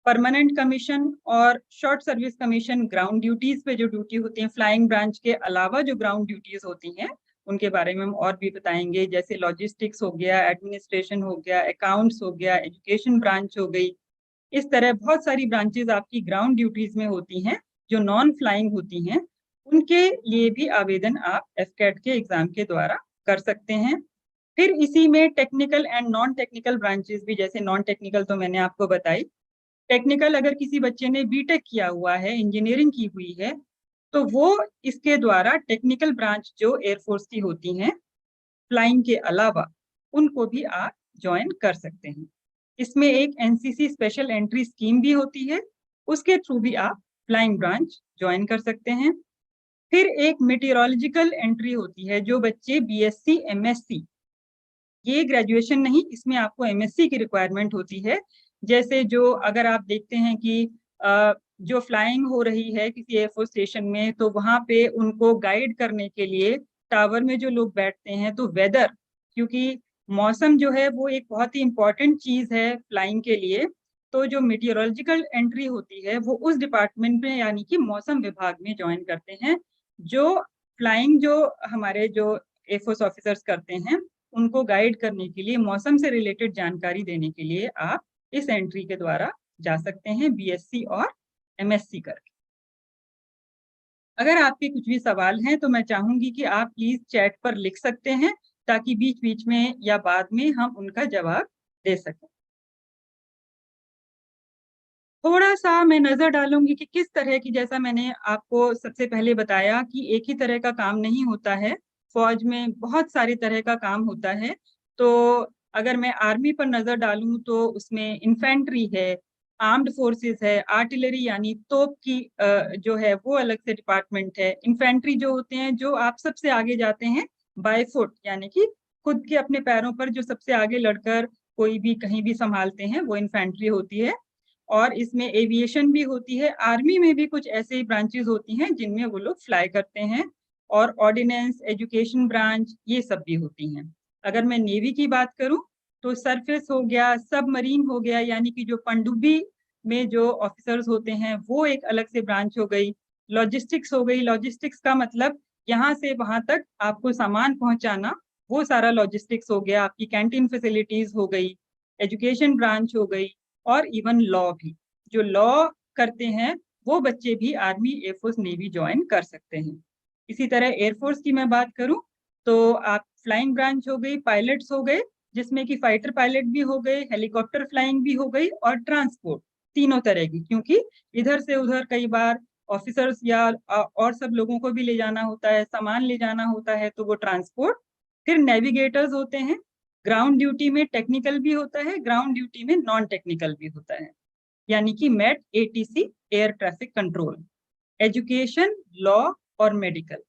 परमानेंट कमीशन और short service commission ground duties पे जो ड्यूटी होती है, फ्लाइंग ब्रांच के अलावा जो ग्राउंड ड्यूटीज होती हैं उनके बारे में हम और भी बताएंगे, जैसे लॉजिस्टिक्स हो गया, एडमिनिस्ट्रेशन हो गया, अकाउंट्स हो गया, एजुकेशन ब्रांच हो गई। इस तरह बहुत सारी ब्रांचेस आपकी ग्राउंड ड्यूटीज में होती हैं जो नॉन फ्लाइंग होती हैं, उनके लिए भी आवेदन आप FCAT के एग्जाम के द्वारा कर सकते हैं। फिर इसी में technical and non technical branches भी, जैसे नॉन टेक्निकल तो मैंने आपको बताई, टेक्निकल अगर किसी बच्चे ने BTech किया हुआ है, इंजीनियरिंग की हुई है, तो वो इसके द्वारा टेक्निकल ब्रांच जो एयरफोर्स की होती हैं फ्लाइंग के अलावा, उनको भी आप ज्वाइन कर सकते हैं। इसमें एक NCC स्पेशल एंट्री स्कीम भी होती है, उसके थ्रू भी आप फ्लाइंग ब्रांच ज्वाइन कर सकते हैं। फिर एक मेटीरोलॉजिकल एंट्री होती है, जो बच्चे BSc MSc, ये ग्रेजुएशन नहीं, इसमें आपको MSc की रिक्वायरमेंट होती है। जैसे जो अगर आप देखते हैं कि जो फ्लाइंग हो रही है किसी एयरफोर्स स्टेशन में, तो वहां पे उनको गाइड करने के लिए टावर में जो लोग बैठते हैं, तो वेदर, क्योंकि मौसम जो है वो एक बहुत ही इंपॉर्टेंट चीज है फ्लाइंग के लिए, तो जो मीटियोरोलॉजिकल एंट्री होती है वो उस डिपार्टमेंट में यानी कि मौसम विभाग में ज्वाइन करते हैं। जो फ्लाइंग जो हमारे जो एयरफोर्स ऑफिसर्स करते हैं, उनको गाइड करने के लिए, मौसम से रिलेटेड जानकारी देने के लिए आप इस एंट्री के द्वारा जा सकते हैं BSc और MSc करके। अगर आपके कुछ भी सवाल हैं तो मैं चाहूंगी कि आप प्लीज चैट पर लिख सकते हैं, ताकि बीच बीच में या बाद में हम उनका जवाब दे सकें। थोड़ा सा मैं नजर डालूंगी कि किस तरह की, जैसा मैंने आपको सबसे पहले बताया कि एक ही तरह का काम नहीं होता है, फौज में बहुत सारे तरह का काम होता है। तो अगर मैं आर्मी पर नजर डालूं तो उसमें इन्फेंट्री है, आर्म्ड फोर्सेस है, आर्टिलरी यानी तोप की जो है वो अलग से डिपार्टमेंट है। इन्फेंट्री जो होते हैं, जो आप सबसे आगे जाते हैं बाय फुट, यानी कि खुद के अपने पैरों पर जो सबसे आगे लड़कर कोई भी कहीं भी संभालते हैं, वो इन्फेंट्री होती है। और इसमें एविएशन भी होती है। आर्मी में भी कुछ ऐसे ही ब्रांचेस होती हैं जिनमें वो लोग फ्लाई करते हैं, और ऑर्डिनेंस, एजुकेशन ब्रांच, ये सब भी होती हैं। अगर मैं नेवी की बात करूं तो सरफेस हो गया, सबमरीन हो गया, यानी कि जो पनडुब्बी में जो ऑफिसर्स होते हैं वो एक अलग से ब्रांच हो गई। लॉजिस्टिक्स हो गई, लॉजिस्टिक्स का मतलब यहाँ से वहां तक आपको सामान पहुंचाना, वो सारा लॉजिस्टिक्स हो गया। आपकी कैंटीन फैसिलिटीज हो गई, एजुकेशन ब्रांच हो गई, और इवन लॉ भी, जो लॉ करते हैं वो बच्चे भी आर्मी, एयरफोर्स, नेवी ज्वाइन कर सकते हैं। इसी तरह एयरफोर्स की मैं बात करूं तो आप फ्लाइंग ब्रांच हो गई, पायलट्स हो गए, जिसमें कि फाइटर पायलट भी हो गए, हेलीकॉप्टर फ्लाइंग भी हो गई, और ट्रांसपोर्ट, तीनों तरह की, क्योंकि इधर से उधर कई बार ऑफिसर्स या और सब लोगों को भी ले जाना होता है, सामान ले जाना होता है, तो वो ट्रांसपोर्ट। फिर नेविगेटर्स होते हैं, ग्राउंड ड्यूटी में टेक्निकल भी होता है, ग्राउंड ड्यूटी में नॉन टेक्निकल भी होता है, यानी कि MET ATC air traffic control, education, law और मेडिकल,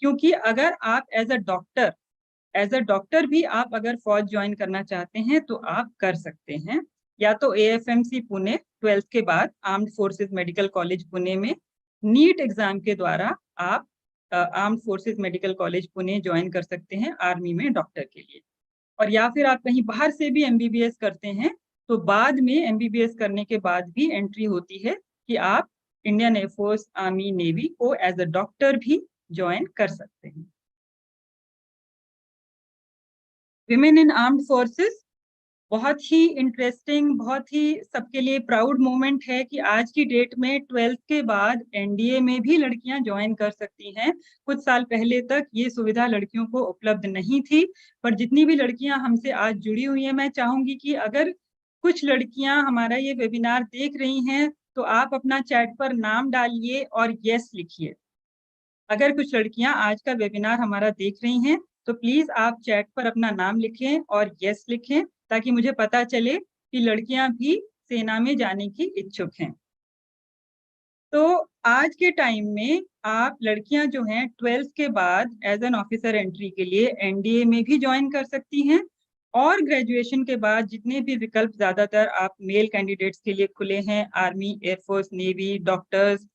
क्योंकि अगर आप एज अ डॉक्टर भी आप अगर फौज ज्वाइन करना चाहते हैं तो आप कर सकते हैं, या तो AFMC पुणे 12th के बाद armed forces medical college Pune में नीट एग्जाम के द्वारा आप armed forces medical college Pune join कर सकते हैं आर्मी में डॉक्टर के लिए। और या फिर आप कहीं बाहर से भी MBBS करते हैं तो बाद में MBBS करने के बाद भी एंट्री होती है कि आप इंडियन एयरफोर्स, आर्मी, नेवी को एज अ डॉक्टर भी ज्वाइन कर सकते हैं। विमेन इन आर्म्ड फोर्सेस बहुत ही इंटरेस्टिंग, बहुत ही सबके लिए प्राउड मोमेंट है कि आज की डेट में 12th के बाद NDA में भी लड़कियां ज्वाइन कर सकती हैं। कुछ साल पहले तक ये सुविधा लड़कियों को उपलब्ध नहीं थी, पर जितनी भी लड़कियां हमसे आज जुड़ी हुई हैं, मैं चाहूंगी कि अगर कुछ लड़कियां हमारा ये वेबिनार देख रही हैं तो आप अपना चैट पर नाम डालिए और यस लिखिए। अगर कुछ लड़कियां आज का वेबिनार हमारा देख रही हैं तो प्लीज आप चैट पर अपना नाम लिखें और यस लिखें, ताकि मुझे पता चले कि लड़कियां भी सेना में जाने की इच्छुक हैं। तो आज के टाइम में आप लड़कियां जो हैं 12th के बाद एज एन ऑफिसर एंट्री के लिए NDA में भी ज्वाइन कर सकती हैं, और ग्रेजुएशन के बाद जितने भी विकल्प ज्यादातर आप मेल कैंडिडेट्स के लिए खुले हैं, आर्मी, एयरफोर्स, नेवी, डॉक्टर्स,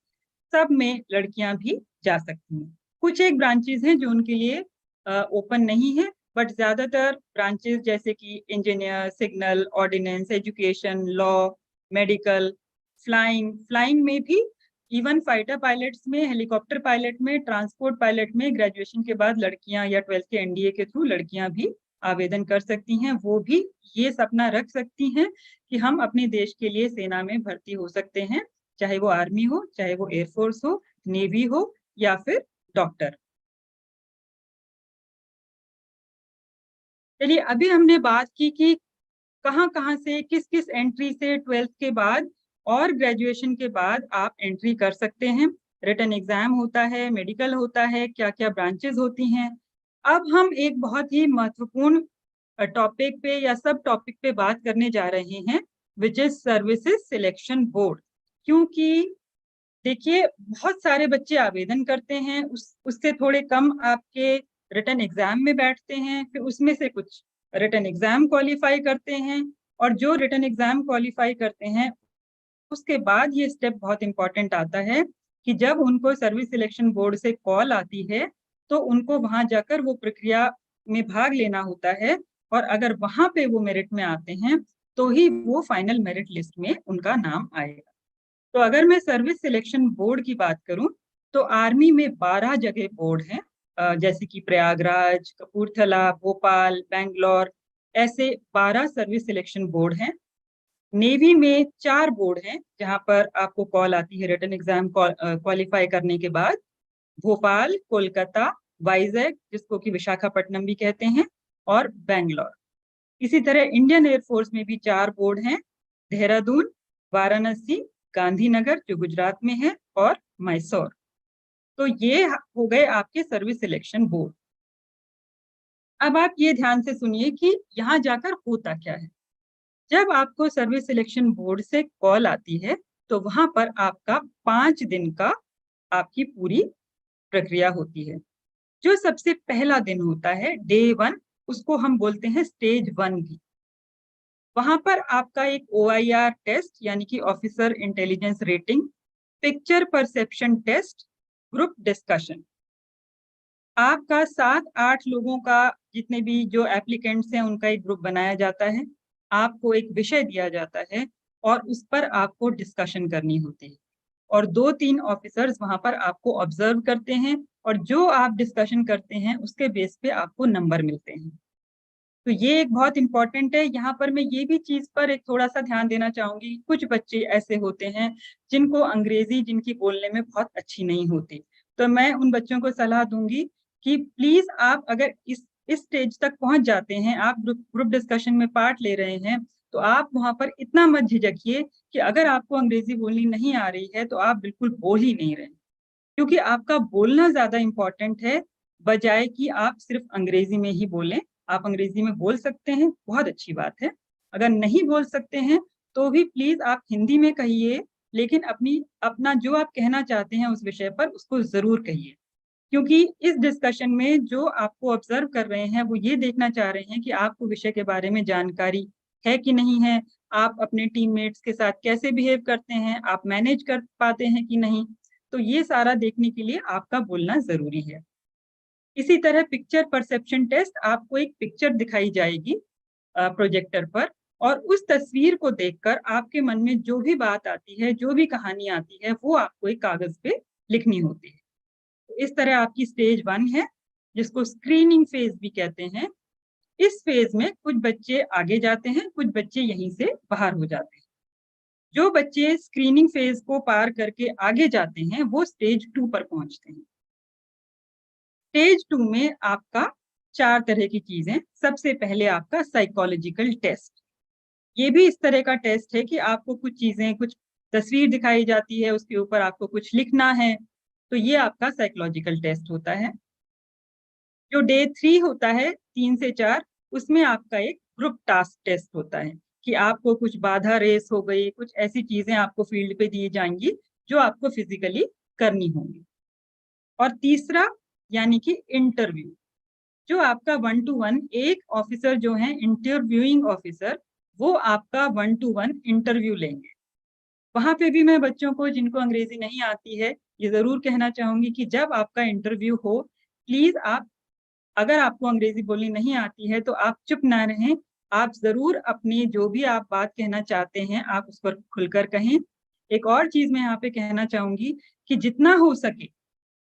सब में लड़कियां भी जा सकती हैं। कुछ एक ब्रांचेस हैं जो उनके लिए ओपन नहीं है, बट ज्यादातर ब्रांचेस जैसे कि engineer, signal, ordnance, education, law, medical, flying में भी, इवन फाइटर पायलट्स में, हेलीकॉप्टर पायलट में, ट्रांसपोर्ट पायलट में ग्रेजुएशन के बाद लड़कियां या 12th के NDA के थ्रू लड़कियां भी आवेदन कर सकती हैं। वो भी ये सपना रख सकती हैं कि हम अपने देश के लिए सेना में भर्ती हो सकते हैं, चाहे वो आर्मी हो, चाहे वो एयरफोर्स हो, नेवी हो, या फिर डॉक्टर। चलिए, अभी हमने बात की कि कहाँ कहाँ से, किस किस एंट्री से 12th के बाद और ग्रेजुएशन के बाद आप एंट्री कर सकते हैं। रिटन एग्जाम होता है, मेडिकल होता है, क्या क्या ब्रांचेस होती हैं। अब हम एक बहुत ही महत्वपूर्ण टॉपिक पे या सब टॉपिक पे बात करने जा रहे हैं, which is services selection board. क्योंकि देखिए, बहुत सारे बच्चे आवेदन करते हैं, उससे थोड़े कम आपके रिटन एग्जाम में बैठते हैं, फिर उसमें से कुछ रिटन एग्जाम क्वालिफाई करते हैं, और जो रिटन एग्जाम क्वालिफाई करते हैं उसके बाद ये स्टेप बहुत इंपॉर्टेंट आता है कि जब उनको सर्विस सिलेक्शन बोर्ड से कॉल आती है तो उनको वहां जाकर वो प्रक्रिया में भाग लेना होता है, और अगर वहां पे वो मेरिट में आते हैं तो ही वो फाइनल मेरिट लिस्ट में उनका नाम आएगा। तो अगर मैं सर्विस सिलेक्शन बोर्ड की बात करूं तो आर्मी में 12 जगह बोर्ड हैं, जैसे कि प्रयागराज, कपूरथला, भोपाल, बेंगलोर, ऐसे 12 सर्विस सिलेक्शन बोर्ड हैं। नेवी में 4 बोर्ड हैं जहां पर आपको कॉल आती है रिटन एग्जाम क्वालिफाई करने के बाद, भोपाल, कोलकाता, वाइजैक जिसको कि विशाखापट्टनम भी कहते हैं, और बेंगलोर। इसी तरह इंडियन एयरफोर्स में भी 4 बोर्ड हैं, देहरादून, वाराणसी, गांधीनगर जो गुजरात में है, और मैसूर। तो ये हो गए आपके सर्विस सिलेक्शन बोर्ड। अब आप ये ध्यान से सुनिए कि यहाँ जाकर होता क्या है। जब आपको सर्विस सिलेक्शन बोर्ड से कॉल आती है तो वहां पर आपका 5 दिन का आपकी पूरी प्रक्रिया होती है। जो सबसे पहला दिन होता है डे 1, उसको हम बोलते हैं स्टेज 1 भी। वहां पर आपका एक OIR टेस्ट यानी कि officer intelligence rating, picture perception test, group discussion, आपका 7-8 लोगों का, जितने भी जो एप्लीकेंट्स हैं उनका एक ग्रुप बनाया जाता है। आपको एक विषय दिया जाता है और उस पर आपको डिस्कशन करनी होती है, और 2-3 ऑफिसर्स वहां पर आपको ऑब्जर्व करते हैं, और जो आप डिस्कशन करते हैं उसके बेस पे आपको नंबर मिलते हैं। तो ये एक बहुत इंपॉर्टेंट है। यहाँ पर मैं ये भी चीज पर एक थोड़ा सा ध्यान देना चाहूंगी, कुछ बच्चे ऐसे होते हैं जिनको अंग्रेजी जिनकी बोलने में बहुत अच्छी नहीं होती, तो मैं उन बच्चों को सलाह दूंगी कि प्लीज आप अगर इस स्टेज तक पहुंच जाते हैं, आप ग्रुप डिस्कशन में पार्ट ले रहे हैं, तो आप वहां पर इतना मत झिझकिए कि अगर आपको अंग्रेजी बोलनी नहीं आ रही है तो आप बिल्कुल बोल ही नहीं रहे, क्योंकि आपका बोलना ज्यादा इंपॉर्टेंट है, बजाय कि आप सिर्फ अंग्रेजी में ही बोलें। आप अंग्रेजी में बोल सकते हैं, बहुत अच्छी बात है। अगर नहीं बोल सकते हैं तो भी प्लीज आप हिंदी में कहिए, लेकिन अपना जो आप कहना चाहते हैं उस विषय पर उसको जरूर कहिए। क्योंकि इस डिस्कशन में जो आपको ऑब्जर्व कर रहे हैं वो ये देखना चाह रहे हैं कि आपको विषय के बारे में जानकारी है कि नहीं है, आप अपने टीममेट्स के साथ कैसे बिहेव करते हैं, आप मैनेज कर पाते हैं कि नहीं। तो ये सारा देखने के लिए आपका बोलना जरूरी है। इसी तरह पिक्चर परसेप्शन टेस्ट, आपको एक पिक्चर दिखाई जाएगी प्रोजेक्टर पर, और उस तस्वीर को देखकर आपके मन में जो भी बात आती है, जो भी कहानी आती है, वो आपको एक कागज पे लिखनी होती है। तो इस तरह आपकी स्टेज 1 है, जिसको स्क्रीनिंग फेज भी कहते हैं। इस फेज में कुछ बच्चे आगे जाते हैं, कुछ बच्चे यहीं से बाहर हो जाते हैं। जो बच्चे स्क्रीनिंग फेज को पार करके आगे जाते हैं वो स्टेज 2 पर पहुंचते हैं। स्टेज 2 में आपका 4 तरह की चीजें। सबसे पहले आपका साइकोलॉजिकल टेस्ट। ये भी इस तरह का टेस्ट है कि आपको कुछ चीजें, कुछ तस्वीर दिखाई जाती है, उसके ऊपर आपको कुछ लिखना है। तो ये आपका साइकोलॉजिकल टेस्ट होता है। जो डे 3 होता है, 3 से 4, उसमें आपका एक ग्रुप टास्क टेस्ट होता है कि आपको कुछ बाधा रेस हो गई, कुछ ऐसी चीजें आपको फील्ड पे दी जाएंगी जो आपको फिजिकली करनी होंगी। और तीसरा यानी कि इंटरव्यू, जो आपका 1 to 1, एक ऑफिसर जो है इंटरव्यूइंग ऑफिसर, वो आपका 1 to 1 इंटरव्यू लेंगे। वहां पे भी मैं बच्चों को जिनको अंग्रेजी नहीं आती है ये जरूर कहना चाहूंगी कि जब आपका इंटरव्यू हो, प्लीज आप, अगर आपको अंग्रेजी बोलनी नहीं आती है तो आप चुप ना रहें। आप जरूर अपनी जो भी आप बात कहना चाहते हैं आप उस पर खुलकर कहें। एक और चीज मैं यहाँ पे कहना चाहूंगी कि जितना हो सके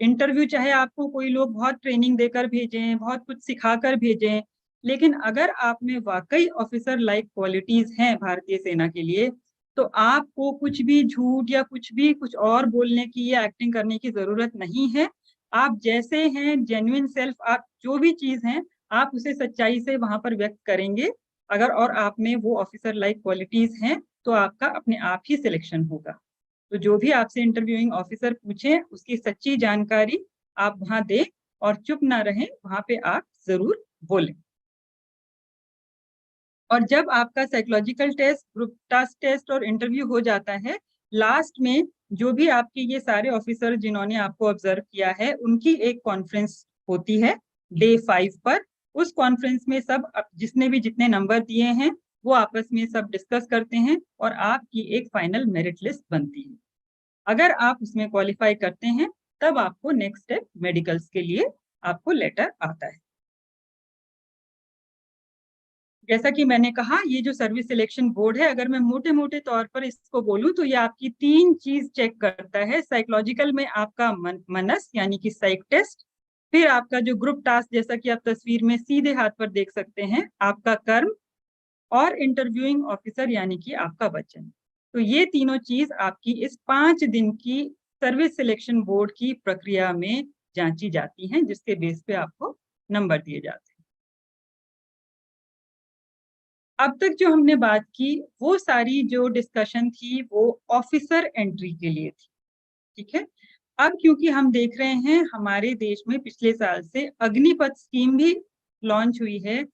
इंटरव्यू, चाहे आपको कोई लोग बहुत ट्रेनिंग देकर भेजें, बहुत कुछ सिखाकर भेजें, लेकिन अगर आप में वाकई ऑफिसर लाइक क्वालिटीज हैं भारतीय सेना के लिए, तो आपको कुछ भी झूठ या कुछ भी कुछ और बोलने की या एक्टिंग करने की जरूरत नहीं है। आप जैसे हैं, जेन्युइन सेल्फ, आप जो भी चीज हैं आप उसे सच्चाई से वहां पर व्यक्त करेंगे। अगर और आप में वो ऑफिसर लाइक क्वालिटीज हैं तो आपका अपने आप ही सिलेक्शन होगा। तो जो भी आपसे इंटरव्यूइंग ऑफिसर पूछे उसकी सच्ची जानकारी आप वहां दें और चुप ना रहें, वहां पे आप जरूर बोलें। और जब आपका psychological test, group task test और इंटरव्यू हो जाता है, लास्ट में जो भी आपके ये सारे ऑफिसर जिन्होंने आपको ऑब्जर्व किया है उनकी एक कॉन्फ्रेंस होती है डे 5 पर। उस कॉन्फ्रेंस में सब जिसने भी जितने नंबर दिए हैं वो आपस में सब डिस्कस करते हैं और आपकी एक फाइनल मेरिट लिस्ट बनती है। अगर आप उसमें क्वालिफाई करते हैं तब आपको नेक्स्ट स्टेप मेडिकल्स के लिए आपको लेटर आता है। जैसा कि मैंने कहा, ये जो सर्विस सिलेक्शन बोर्ड है, अगर मैं मोटे मोटे तौर पर इसको बोलूं तो ये आपकी 3 चीज चेक करता है। साइकोलॉजिकल में आपका मनस यानी कि साइक टेस्ट, फिर आपका जो ग्रुप टास्क जैसा कि आप तस्वीर में सीधे हाथ पर देख सकते हैं, आपका कर्म, और इंटरव्यूइंग ऑफिसर यानी कि आपका वचन। तो ये तीनों चीज आपकी इस 5 दिन की सर्विस सिलेक्शन बोर्ड की प्रक्रिया में जांची जाती हैं, जिसके बेस पे आपको नंबर दिए जाते हैं। अब तक जो हमने बात की वो सारी जो डिस्कशन थी वो ऑफिसर एंट्री के लिए थी, ठीक है। अब क्योंकि हम देख रहे हैं हमारे देश में पिछले साल से अग्निपथ स्कीम भी लॉन्च हुई है।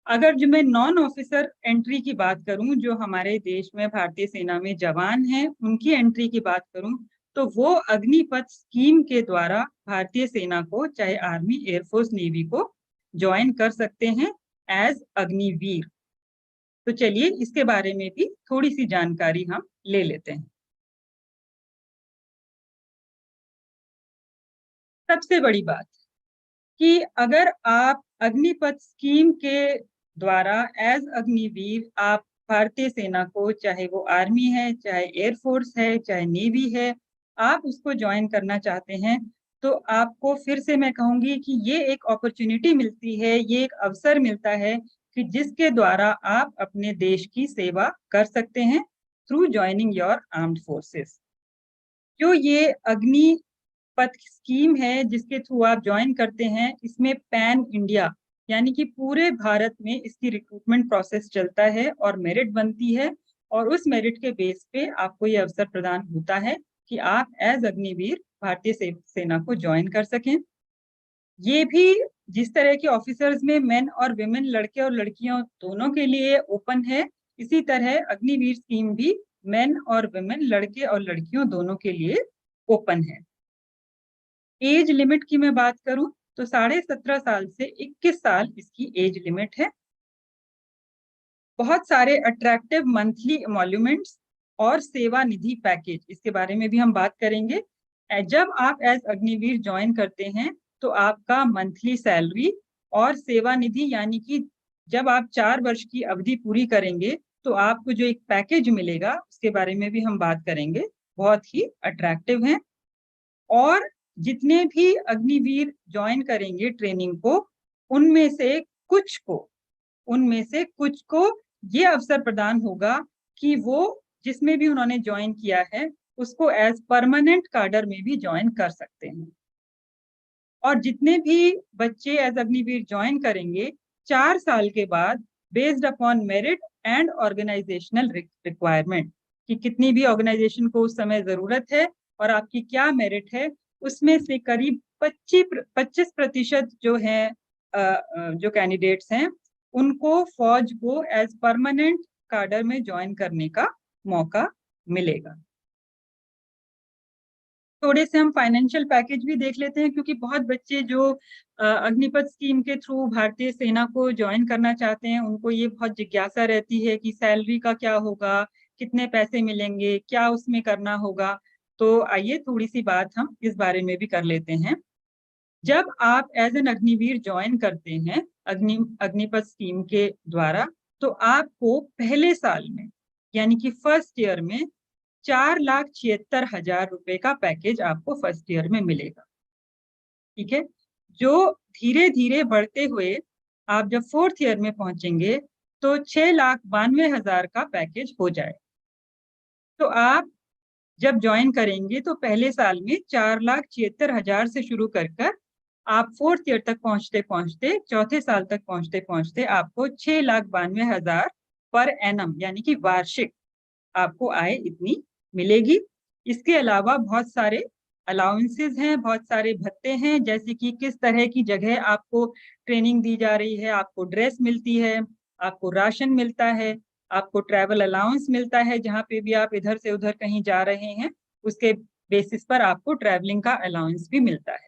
अगर जो मैं नॉन ऑफिसर एंट्री की बात करूं, जो हमारे देश में भारतीय सेना में जवान हैं उनकी एंट्री की बात करूं, तो वो अग्निपथ स्कीम के द्वारा भारतीय सेना को, चाहे आर्मी, एयरफोर्स, नेवी को ज्वाइन कर सकते हैं एज अग्निवीर। तो चलिए इसके बारे में भी थोड़ी सी जानकारी हम ले लेते हैं। सबसे बड़ी बात कि अगर आप अग्निपथ स्कीम के द्वारा एज अग्निवीर आप भारतीय सेना को, चाहे वो आर्मी है, चाहे एयरफोर्स है, चाहे नेवी है, आप उसको ज्वाइन करना चाहते हैं, तो आपको फिर से मैं कहूंगी कि ये एक अपॉर्चुनिटी मिलती है, ये एक अवसर मिलता है कि जिसके द्वारा आप अपने देश की सेवा कर सकते हैं through joining your armed forces. जो ये अग्नि पथ स्कीम है जिसके थ्रू आप ज्वाइन करते हैं, इसमें पैन इंडिया यानी कि पूरे भारत में इसकी रिक्रूटमेंट प्रोसेस चलता है और मेरिट बनती है, और उस मेरिट के बेस पे आपको ये अवसर प्रदान होता है कि आप एज अग्निवीर भारतीय सेना को ज्वाइन कर सकें। ये भी जिस तरह के ऑफिसर्स में मेन और विमेन, लड़के और लड़कियों दोनों के लिए ओपन है, इसी तरह अग्निवीर स्कीम भी मेन और विमेन, लड़के और लड़कियों दोनों के लिए ओपन है। एज लिमिट की मैं बात करूं तो 17.5 साल से 21 साल इसकी एज लिमिट है। बहुत सारे अट्रैक्टिव मंथली एमोल्यूमेंट्स और सेवा निधि पैकेज, इसके बारे में भी हम बात करेंगे। जब आप एज अग्निवीर ज्वाइन करते हैं तो आपका मंथली सैलरी और सेवा निधि, यानी कि जब आप 4 वर्ष की अवधि पूरी करेंगे तो आपको जो एक पैकेज मिलेगा उसके बारे में भी हम बात करेंगे, बहुत ही अट्रैक्टिव है। और जितने भी अग्निवीर ज्वाइन करेंगे ट्रेनिंग को, उनमें से कुछ को ये अवसर प्रदान होगा कि वो जिसमें भी उन्होंने ज्वाइन किया है उसको एज परमानेंट काडर में भी ज्वाइन कर सकते हैं। और जितने भी बच्चे एज अग्निवीर ज्वाइन करेंगे 4 साल के बाद, based upon merit and organisational requirement, कि कितनी भी ऑर्गेनाइजेशन को उस समय जरूरत है और आपकी क्या मेरिट है, उसमें से करीब 25% जो है जो कैंडिडेट्स हैं उनको फौज को एज परमानेंट काडर में ज्वाइन करने का मौका मिलेगा। थोड़े से हम फाइनेंशियल पैकेज भी देख लेते हैं, क्योंकि बहुत बच्चे जो अग्निपथ स्कीम के थ्रू भारतीय सेना को ज्वाइन करना चाहते हैं उनको ये बहुत जिज्ञासा रहती है कि सैलरी का क्या होगा, कितने पैसे मिलेंगे, क्या उसमें करना होगा। तो आइए थोड़ी सी बात हम इस बारे में भी कर लेते हैं। जब आप एज एन अग्निवीर ज्वाइन करते हैं अग्निपथ स्कीम के द्वारा, तो आपको पहले साल में यानी कि फर्स्ट ईयर में 4,76,000 रुपए का पैकेज आपको फर्स्ट ईयर में मिलेगा। ठीक है, जो धीरे धीरे बढ़ते हुए आप जब फोर्थ ईयर में पहुंचेंगे तो 6,92,000 का पैकेज हो जाए। तो आप जब ज्वाइन करेंगे तो पहले साल में 4,76,000 से शुरू कर आप फोर्थ ईयर तक पहुंचते पहुंचते, चौथे साल तक पहुंचते पहुंचते आपको 6,92,000 पर एनम यानी कि वार्षिक आपको आय इतनी मिलेगी। इसके अलावा बहुत सारे अलाउंसेस हैं, बहुत सारे भत्ते हैं, जैसे कि किस तरह की जगह आपको ट्रेनिंग दी जा रही है, आपको ड्रेस मिलती है, आपको राशन मिलता है, आपको ट्रैवल अलाउंस मिलता है, जहाँ पे भी आप इधर से उधर कहीं जा रहे हैं उसके बेसिस पर आपको ट्रैवलिंग का अलाउंस भी मिलता है।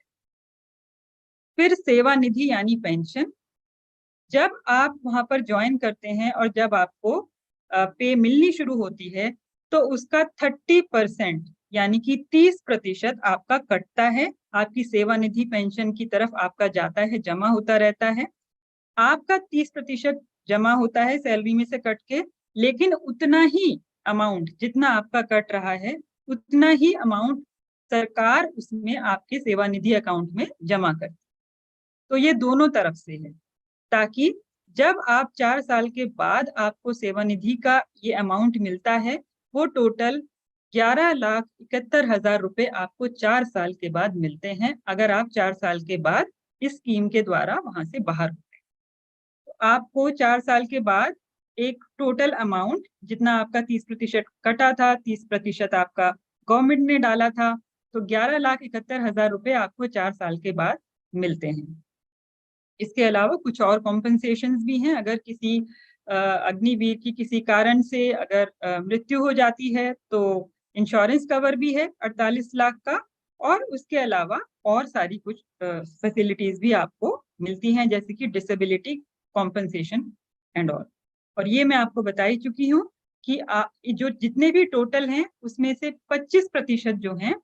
फिर सेवा निधि यानी पेंशन, जब आप वहां पर ज्वाइन करते हैं और जब आपको पे मिलनी शुरू होती है तो उसका 30% यानी कि 30% आपका कटता है, आपकी सेवा निधि पेंशन की तरफ आपका जाता है, जमा होता रहता है। आपका 30% जमा होता है सैलरी में से कट के, लेकिन उतना ही अमाउंट जितना आपका कट रहा है उतना ही अमाउंट सरकार उसमें आपके सेवा निधि अकाउंट में जमा करती। तो ये दोनों तरफ से है, ताकि जब आप 4 साल के बाद आपको सेवा निधि का ये अमाउंट मिलता है वो टोटल 11,71,000 रुपए आपको 4 साल के बाद मिलते हैं, अगर आप 4 साल के बाद इस स्कीम के द्वारा वहां से बाहर होते हैं। तो आपको 4 साल के बाद एक टोटल अमाउंट, जितना आपका 30% कटा था, 30% आपका गवर्नमेंट ने डाला था, तो 11,71,000 रुपए आपको 4 साल के बाद मिलते हैं। इसके अलावा कुछ और कॉम्पनसेशंस भी हैं। अगर किसी अग्निवीर की किसी कारण से अगर मृत्यु हो जाती है तो इंश्योरेंस कवर भी है 48 लाख का, और उसके अलावा और सारी कुछ फैसिलिटीज भी आपको मिलती हैं, जैसे कि डिसेबिलिटी कॉम्पनसेशन एंड ऑल। और ये मैं आपको बता ही चुकी हूँ कि जो जितने भी टोटल हैं उसमें से 25% जो हैं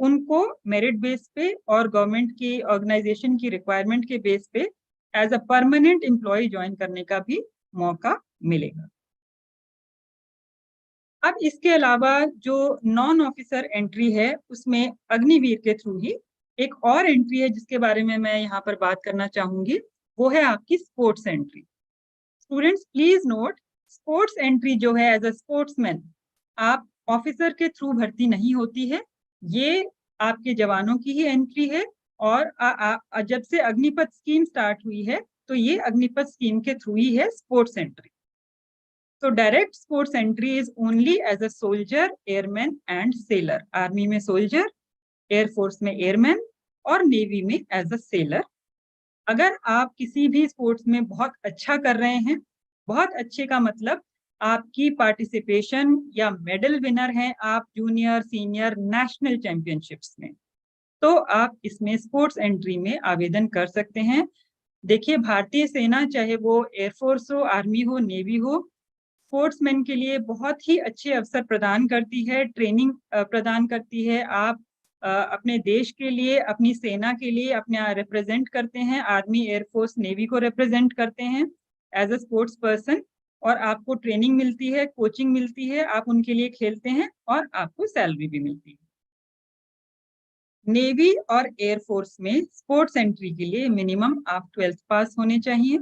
उनको मेरिट बेस पे और गवर्नमेंट की ऑर्गेनाइजेशन की रिक्वायरमेंट के बेस पे as a permanent employ join करने का भी मौका मिलेगा। अब इसके अलावा जो नॉन ऑफिसर एंट्री है उसमें अग्निवीर के थ्रू ही एक और एंट्री है जिसके बारे में मैं यहाँ पर बात करना चाहूंगी, वो है आपकी sports entry. Students please note, sports entry जो है एज अ स्पोर्ट्समैन आप ऑफिसर के थ्रू भर्ती नहीं होती है, ये आपके जवानों की ही एंट्री है। और जब से अग्निपथ स्कीम स्टार्ट हुई है तो ये अग्निपथ स्कीम के थ्रू ही है स्पोर्ट्स एंट्री। तो direct sports entry is only as a soldier, airman and sailor. Army में सोल्जर, एयरफोर्स में एयरमैन और नेवी में एज अ सेलर। अगर आप किसी भी स्पोर्ट्स में बहुत अच्छा कर रहे हैं, बहुत अच्छे का मतलब आपकी पार्टिसिपेशन या मेडल विनर हैं आप जूनियर, सीनियर, नेशनल चैंपियनशिप्स में, तो आप इसमें स्पोर्ट्स एंट्री में आवेदन कर सकते हैं। देखिए, भारतीय सेना चाहे वो एयरफोर्स हो, आर्मी हो, नेवी हो, स्पोर्ट्समैन के लिए बहुत ही अच्छे अवसर प्रदान करती है, ट्रेनिंग प्रदान करती है। आप अपने देश के लिए, अपनी सेना के लिए अपने रिप्रेजेंट करते हैं, आर्मी, एयरफोर्स, नेवी को रिप्रेजेंट करते हैं एज अ स्पोर्ट्स पर्सन, और आपको ट्रेनिंग मिलती है, कोचिंग मिलती है, आप उनके लिए खेलते हैं और आपको सैलरी भी मिलती है। नेवी और एयरफोर्स में स्पोर्ट्स एंट्री के लिए मिनिमम आप 12th पास होने चाहिए।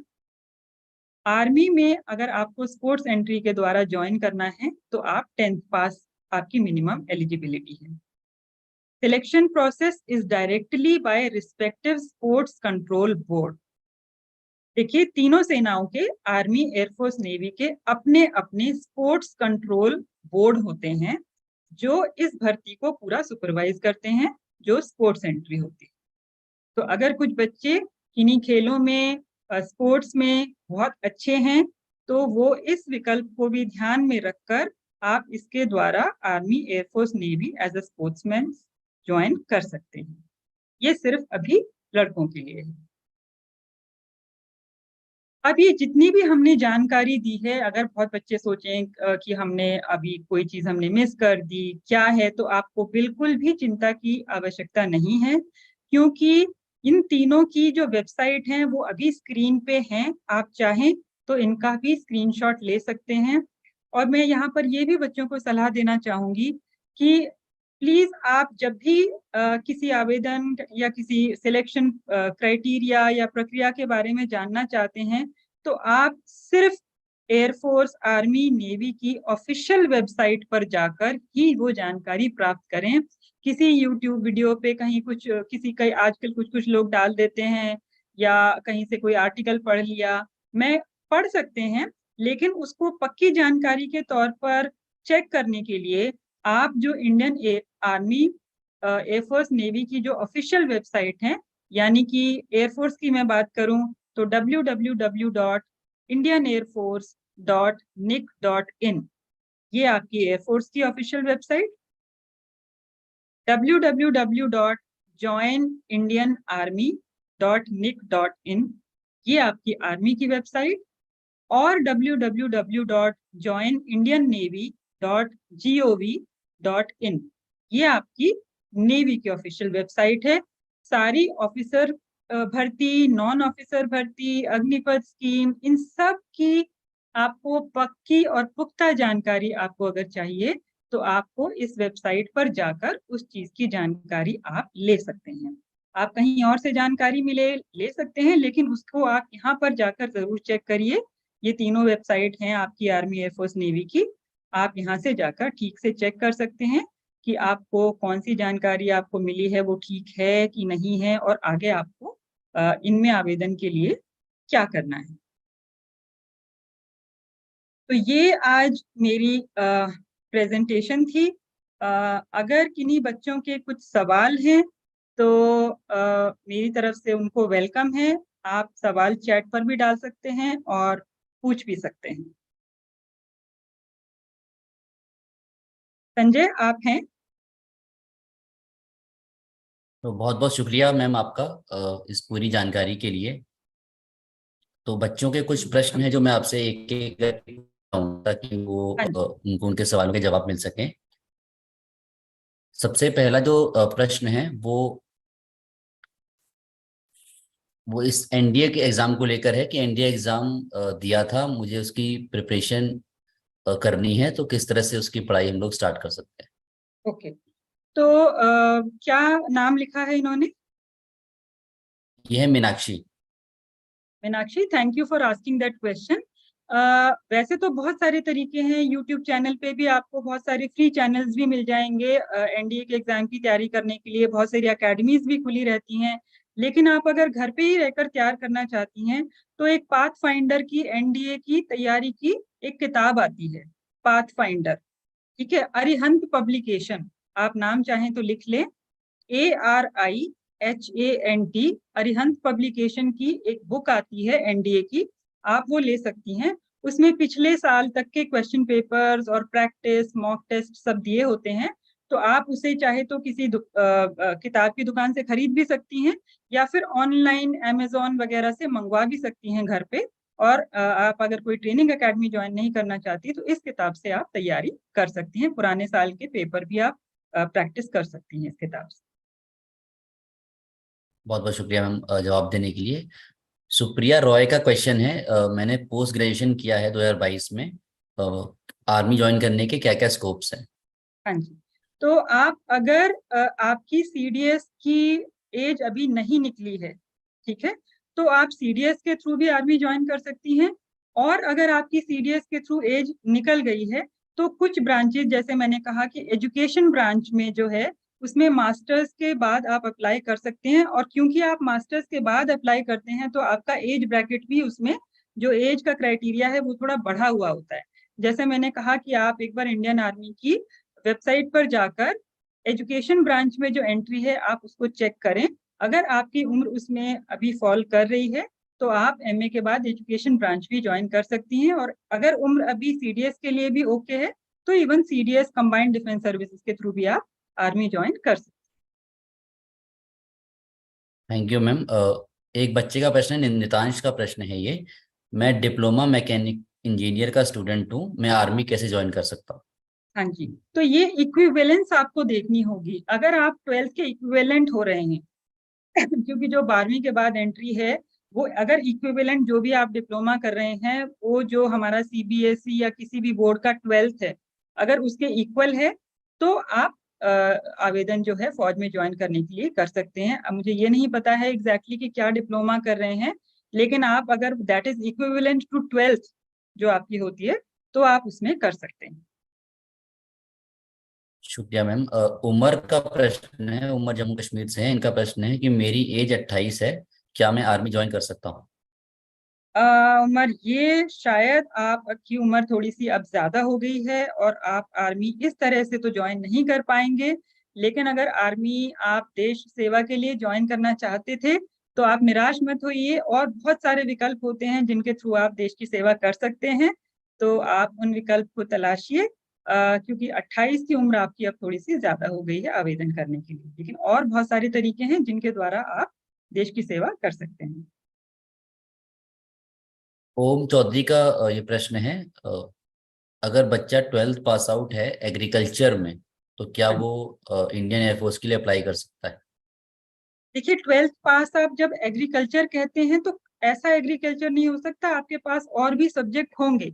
आर्मी में अगर आपको स्पोर्ट्स एंट्री के द्वारा ज्वाइन करना है तो आप 10th पास आपकी मिनिमम एलिजिबिलिटी है। Selection process is directly by respective sports control board. देखिए, तीनों सेनाओं के, आर्मी, एयरफोर्स, नेवी के अपने अपने स्पोर्ट्स कंट्रोल बोर्ड होते हैं जो इस भर्ती को पूरा सुपरवाइज करते हैं, जो स्पोर्ट्स एंट्री होती है। तो अगर कुछ बच्चे किन्हीं खेलों में, स्पोर्ट्स में बहुत अच्छे हैं, तो वो इस विकल्प को भी ध्यान में रखकर आप इसके द्वारा army, air force, navy as a sportsman join कर सकते हैं। ये सिर्फ अभी लड़कों के लिए है। अब ये जितनी भी हमने जानकारी दी है, अगर बहुत बच्चे सोचें कि हमने अभी कोई चीज हमने मिस कर दी क्या है, तो आपको बिल्कुल भी चिंता की आवश्यकता नहीं है, क्योंकि इन तीनों की जो वेबसाइट हैं वो अभी स्क्रीन पे हैं। आप चाहें तो इनका भी स्क्रीनशॉट ले सकते हैं। और मैं यहाँ पर ये भी बच्चों को सलाह देना चाहूंगी कि प्लीज आप जब भी किसी आवेदन या किसी सिलेक्शन क्राइटेरिया या प्रक्रिया के बारे में जानना चाहते हैं, तो आप सिर्फ एयरफोर्स, आर्मी, नेवी की ऑफिशियल वेबसाइट पर जाकर ही वो जानकारी प्राप्त करें। किसी यूट्यूब वीडियो पे कहीं कुछ, किसी का आजकल कुछ कुछ लोग डाल देते हैं, या कहीं से कोई आर्टिकल पढ़ लिया, मैं पढ़ सकते हैं, लेकिन उसको पक्की जानकारी के तौर पर चेक करने के लिए आप जो इंडियन आर्मी, एयरफोर्स, नेवी की जो ऑफिशियल वेबसाइट है, यानी कि एयरफोर्स की मैं बात करूं तो www.indianairforce.nic.in, ये आपकी एयरफोर्स की ऑफिशियल वेबसाइट। www.joinindianarmy.nic.in, ये आपकी आर्मी की वेबसाइट। और www.joinindiannavy.gov.in, ये आपकी नेवी की ऑफिशियल वेबसाइट है। सारी ऑफिसर भर्ती, नॉन ऑफिसर भर्ती, अग्निपथ स्कीम, इन सब की आपको पक्की और पुख्ता जानकारी आपको अगर चाहिए, तो आपको इस वेबसाइट पर जाकर उस चीज की जानकारी आप ले सकते हैं। आप कहीं और से जानकारी ले सकते हैं, लेकिन उसको आप यहाँ पर जाकर जरूर चेक करिए। ये तीनों वेबसाइट हैं आपकी आर्मी, एयरफोर्स, नेवी की। आप यहाँ से जाकर ठीक से चेक कर सकते हैं कि आपको कौन सी जानकारी आपको मिली है वो ठीक है कि नहीं है, और आगे आपको इनमें आवेदन के लिए क्या करना है। तो ये आज मेरी प्रेजेंटेशन थी। अगर किन्हीं बच्चों के कुछ सवाल हैं तो मेरी तरफ से उनको वेलकम है। आप सवाल चैट पर भी डाल सकते हैं और पूछ भी सकते हैं। संजय, आप हैं? तो बहुत बहुत शुक्रिया मैम आपका इस पूरी जानकारी के लिए। तो बच्चों के कुछ प्रश्न हैं जो मैं आपसे एक एक करके पूछूंगा ताकि वो हाँ जी। उनको उनके सवालों के जवाब मिल सकें। सबसे पहला जो प्रश्न है वो इस एनडीए के एग्जाम को लेकर है कि एनडीए एग्जाम दिया था, मुझे उसकी प्रिपरेशन करनी है, तो किस तरह से उसकी पढ़ाई हम लोग स्टार्ट कर सकते हैं। ओके, तो क्या नाम लिखा है इन्होंने? ये है Meenakshi. Meenakshi, thank you for asking that question. वैसे तो बहुत सारे तरीके हैं, यूट्यूब चैनल पे भी आपको बहुत सारे फ्री चैनल्स भी मिल जाएंगे एनडीए के एग्जाम की तैयारी करने के लिए। बहुत सारी अकेडमीज भी खुली रहती हैं। लेकिन आप अगर घर पे ही रहकर तैयार करना चाहती हैं, तो एक पाथ फाइंडर की एनडीए की तैयारी की एक किताब आती है, पाथ फाइंडर। ठीक है, अरिहंत पब्लिकेशन, आप नाम चाहें तो लिख लें, ARIHANT, अरिहंत पब्लिकेशन की एक बुक आती है एनडीए की, आप वो ले सकती हैं। उसमें पिछले साल तक के क्वेश्चन पेपर्स और प्रैक्टिस, मॉक टेस्ट सब दिए होते हैं। तो आप उसे चाहे तो किसी किताब की दुकान से खरीद भी सकती हैं, या फिर ऑनलाइन अमेजोन वगैरह से मंगवा भी सकती हैं घर पे। और आप अगर कोई ट्रेनिंग एकेडमी ज्वाइन नहीं करना चाहती तो इस किताब से आप तैयारी कर सकती हैं, पुराने साल के पेपर भी आप प्रैक्टिस कर सकती हैं इस किताब से। बहुत बहुत शुक्रिया मैम जवाब देने के लिए। सुप्रिया रॉय का क्वेश्चन है, मैंने पोस्ट ग्रेजुएशन किया है 2022 में, आर्मी ज्वाइन करने के क्या क्या स्कोप्स हैं? हाँ जी, तो आप अगर आपकी सीडीएस की एज अभी नहीं निकली है, ठीक है, तो आप सीडीएस के थ्रू भी आर्मी ज्वाइन कर सकती हैं। और अगर आपकी सीडीएस के थ्रू एज निकल गई है तो कुछ ब्रांचेस, जैसे मैंने कहा कि एजुकेशन ब्रांच में जो है उसमें मास्टर्स के बाद आप अप्लाई कर सकते हैं। और क्योंकि आप मास्टर्स के बाद अप्लाई करते हैं तो आपका एज ब्रैकेट भी, उसमें जो एज का क्राइटेरिया है वो थोड़ा बढ़ा हुआ होता है। जैसे मैंने कहा कि आप एक बार इंडियन आर्मी की वेबसाइट पर जाकर एजुकेशन ब्रांच में जो एंट्री है आप उसको चेक करें। अगर आपकी उम्र उसमें अभी फॉल कर रही है तो आप एमए के बाद एजुकेशन ब्रांच भी ज्वाइन कर सकती हैं। और अगर उम्र अभी सीडीएस के लिए भी ओके है तो even CDS combined defence services के थ्रू भी आप आर्मी ज्वाइन कर सकते थैंक यू मैम। एक बच्चे का प्रश्न है, नितांश का प्रश्न है ये, मैं डिप्लोमा मैकेनिक इंजीनियर का स्टूडेंट हूँ, मैं आर्मी कैसे ज्वाइन कर सकता हूँ? हैं। हाँ जी, तो ये इक्विवेलेंस आपको देखनी होगी। अगर आप 12th के इक्विवेलेंट हो रहे हैं क्योंकि जो 12वीं के बाद एंट्री है वो अगर इक्विवेलेंट जो भी आप डिप्लोमा कर रहे हैं वो जो हमारा सीबीएसई या किसी भी बोर्ड का 12th है, अगर उसके इक्वल है तो आप आवेदन जो है फौज में ज्वाइन करने के लिए कर सकते हैं। अब मुझे ये नहीं पता है एग्जैक्टली कि क्या डिप्लोमा कर रहे हैं, लेकिन आप अगर that is equivalent to 12th जो आपकी होती है तो आप उसमें कर सकते हैं। शुक्रिया मैम। उमर का प्रश्न है, उमर जम्मू कश्मीर से है, इनका प्रश्न है कि मेरी एज 28 है, क्या मैं आर्मी ज्वाइन कर सकता हूँ? उमर, ये शायद आपकी उम्र थोड़ी सी अब ज्यादा हो गई है और आप आर्मी इस तरह से तो ज्वाइन नहीं कर पाएंगे। लेकिन अगर आर्मी आप देश सेवा के लिए ज्वाइन करना चाहते थे तो आप निराश मत होइए, और बहुत सारे विकल्प होते हैं जिनके थ्रू आप देश की सेवा कर सकते हैं। तो आप उन विकल्प को तलाशिए, क्योंकि 28 की उम्र आपकी अब थोड़ी सी ज्यादा हो गई है आवेदन करने के लिए। लेकिन और बहुत सारे तरीके हैं जिनके द्वारा आप देश की सेवा कर सकते हैं। ओम चौधरी का ये प्रश्न है, अगर बच्चा 12th पास आउट है एग्रीकल्चर में, तो क्या हाँ, वो इंडियन एयरफोर्स के लिए अप्लाई कर सकता है? देखिए 12th पास आप जब एग्रीकल्चर कहते हैं तो ऐसा एग्रीकल्चर नहीं हो सकता, आपके पास और भी सब्जेक्ट होंगे।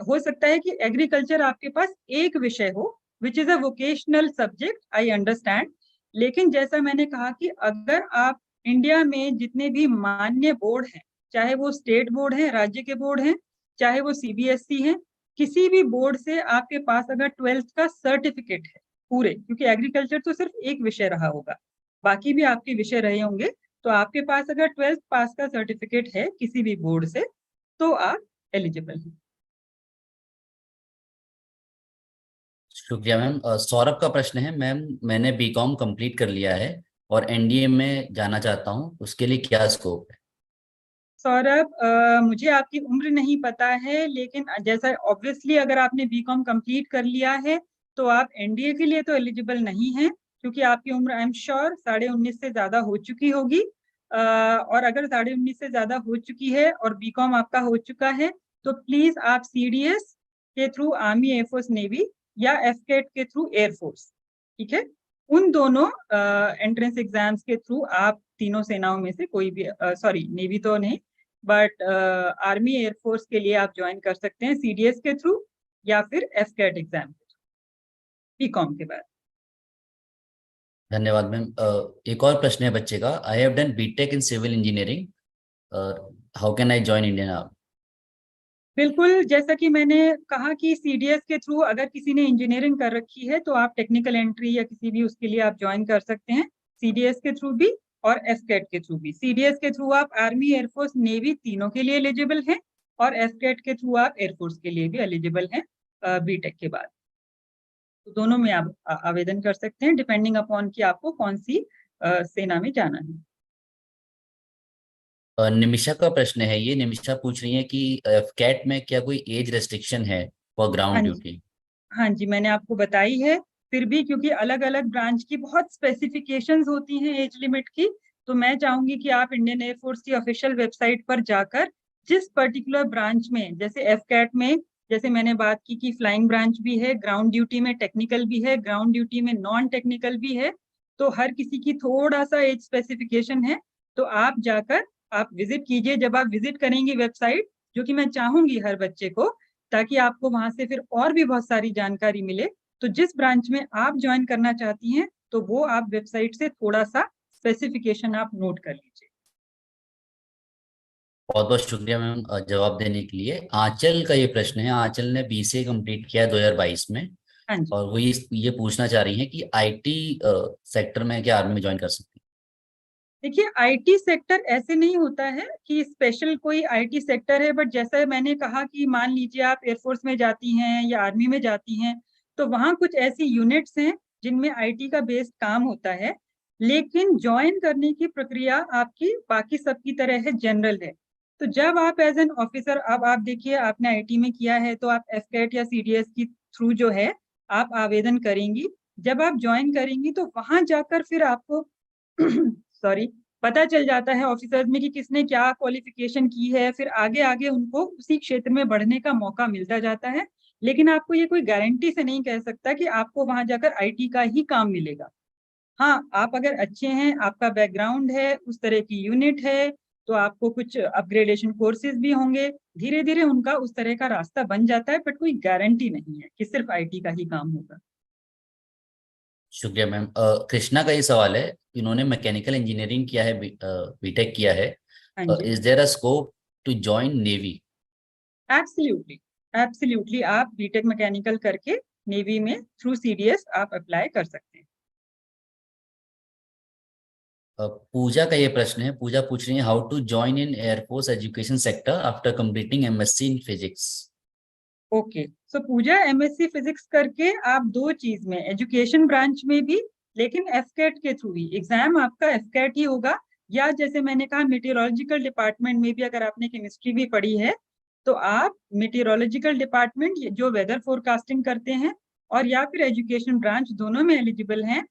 हो सकता है कि एग्रीकल्चर आपके पास एक विषय हो, which is a vocational subject, I understand. लेकिन जैसा मैंने कहा कि अगर आप इंडिया में जितने भी मान्य बोर्ड हैं, चाहे वो स्टेट बोर्ड हैं, राज्य के बोर्ड हैं, चाहे वो सीबीएसई हैं, किसी भी बोर्ड से आपके पास अगर 12th का सर्टिफिकेट है पूरे, क्योंकि एग्रीकल्चर तो सिर्फ एक विषय रहा होगा, बाकी भी आपके विषय रहे होंगे, तो आपके पास अगर 12th पास का सर्टिफिकेट है किसी भी बोर्ड से तो आप एलिजिबल हैं। शुक्रिया मैम। सौरभ का प्रश्न है, मैम मैंने बीकॉम कंप्लीट कर लिया है और एनडीए में जाना चाहता हूँ, उसके लिए क्या स्कोप है? सौरभ, मुझे आपकी उम्र नहीं पता है, लेकिन जैसा ऑब्वियसली अगर आपने बीकॉम कंप्लीट कर लिया है तो आप एनडीए के लिए तो एलिजिबल नहीं हैं, क्योंकि आपकी उम्र आई एम श्योर 19.5 से ज्यादा हो चुकी होगी। और अगर 19.5 से ज्यादा हो चुकी है और बीकॉम आपका हो चुका है तो प्लीज आप सीडीएस के थ्रू आर्मी एयरफोर्स नेवी या एफकेट के थ्रू एयरफोर्स, ठीक है, उन दोनों एंट्रेंस एग्जाम्स के थ्रू आप तीनों सेनाओं में से कोई भी, सॉरी नेवी तो नहीं, बट आर्मी एयरफोर्स के लिए आप ज्वाइन कर सकते हैं सीडीएस के थ्रू या फिर एफकेट एग्जाम के थ्रू बीकॉम के बाद। धन्यवाद मैम। एक और प्रश्न है बच्चे का, I have done B Tech in civil engineering, how can I join Indian army? बिल्कुल, जैसा कि मैंने कहा कि सीडीएस के थ्रू अगर किसी ने इंजीनियरिंग कर रखी है तो आप टेक्निकल एंट्री या किसी भी उसके लिए आप ज्वाइन कर सकते हैं, सीडीएस के थ्रू भी और एफकेट के थ्रू भी। सीडीएस के थ्रू आप आर्मी एयरफोर्स नेवी तीनों के लिए एलिजिबल हैं, और एफकेट के थ्रू आप एयरफोर्स के लिए भी एलिजिबल हैं बीटेक के बाद। तो दोनों में आप आवेदन कर सकते हैं डिपेंडिंग अपॉन कि आपको कौन सी सेना में जाना है। निमिषा का प्रश्न है ये, निमिषा पूछ रही है कि कैट में क्या कोई एज रेस्ट्रिक्शन है फॉर हाँ ग्राउंड जी, ड्यूटी? हाँ जी, मैंने आपको बताई है फिर भी क्योंकि अलग अलग ब्रांच की बहुत स्पेसिफिकेशंस होती हैं एज लिमिट की, तो मैं चाहूंगी कि आप इंडियन एयरफोर्स की ऑफिशियल वेबसाइट पर जाकर जिस पर्टिकुलर ब्रांच में, जैसे एफ कैट में जैसे मैंने बात की कि फ्लाइंग ब्रांच भी है, ग्राउंड ड्यूटी में टेक्निकल भी है, ग्राउंड ड्यूटी में नॉन टेक्निकल भी है, तो हर किसी की थोड़ा सा एज स्पेसिफिकेशन है। तो आप जाकर आप विजिट कीजिए। जब आप विजिट करेंगी वेबसाइट, जो कि मैं चाहूंगी हर बच्चे को, ताकि आपको वहां से फिर और भी बहुत सारी जानकारी मिले, तो जिस ब्रांच में आप ज्वाइन करना चाहती हैं, तो वो आप वेबसाइट से थोड़ा सा स्पेसिफिकेशन आप नोट कर लीजिए। बहुत बहुत शुक्रिया मैम जवाब देने के लिए। आंचल का ये प्रश्न है, आंचल ने बीसीए कंप्लीट किया है 2022 में, हाँ जी। और वो ये पूछना चाह रही हैं कि आईटी सेक्टर में क्या आर्मी में ज्वाइन कर सकती देखिए, आईटी सेक्टर ऐसे नहीं होता है कि स्पेशल कोई आईटी सेक्टर है, बट जैसा मैंने कहा कि मान लीजिए आप एयरफोर्स में जाती हैं या आर्मी में जाती हैं, तो वहाँ कुछ ऐसी यूनिट्स हैं जिनमें आईटी का बेस्ड काम होता है, लेकिन ज्वाइन करने की प्रक्रिया आपकी बाकी सबकी तरह है, जनरल है। तो जब आप एज एन ऑफिसर, अब आप देखिए आपने आईटी में किया है, तो आप एफकेट या सीडीएस की थ्रू जो है आप आवेदन करेंगी। जब आप ज्वाइन करेंगी तो वहां जाकर फिर आपको सॉरी, पता चल जाता है ऑफिसर्स में कि किसने क्या क्वालिफिकेशन की है, फिर आगे आगे उनको उसी क्षेत्र में बढ़ने का मौका मिलता जाता है। लेकिन आपको ये कोई गारंटी से नहीं कह सकता कि आपको वहां जाकर आईटी का ही काम मिलेगा। हाँ, आप अगर अच्छे हैं, आपका बैकग्राउंड है, उस तरह की यूनिट है, तो आपको कुछ अपग्रेडेशन कोर्सेज भी होंगे, धीरे धीरे उनका उस तरह का रास्ता बन जाता है, बट कोई गारंटी नहीं है कि सिर्फ आईटी का ही काम होगा। शुक्रिया मैम। कृष्णा का ये सवाल है, इन्होंने मैकेनिकल इंजीनियरिंग किया है, बीटेक किया है। हाँ जी। Is there a scope to join navy? Absolutely, absolutely, आप बीटेक मैकेनिकल करके नेवी में थ्रू सीडीएस आप अप्लाई कर सकते हैं। पूजा का ये प्रश्न है, पूजा पूछ रही है how to join in air force education sector after completing MSc in physics. Okay, so Pooja MSc physics करके आप दो चीज में, एजुकेशन ब्रांच में भी, लेकिन एफकेट के थ्रू ही एग्जाम आपका एफकेट ही होगा, या जैसे मैंने कहा मीटेरोलॉजिकल डिपार्टमेंट में भी, अगर आपने केमिस्ट्री भी पढ़ी है, तो आप मीटेरोलॉजिकल डिपार्टमेंट जो वेदर फोरकास्टिंग करते हैं, और या फिर एजुकेशन ब्रांच, दोनों में एलिजिबल हैं।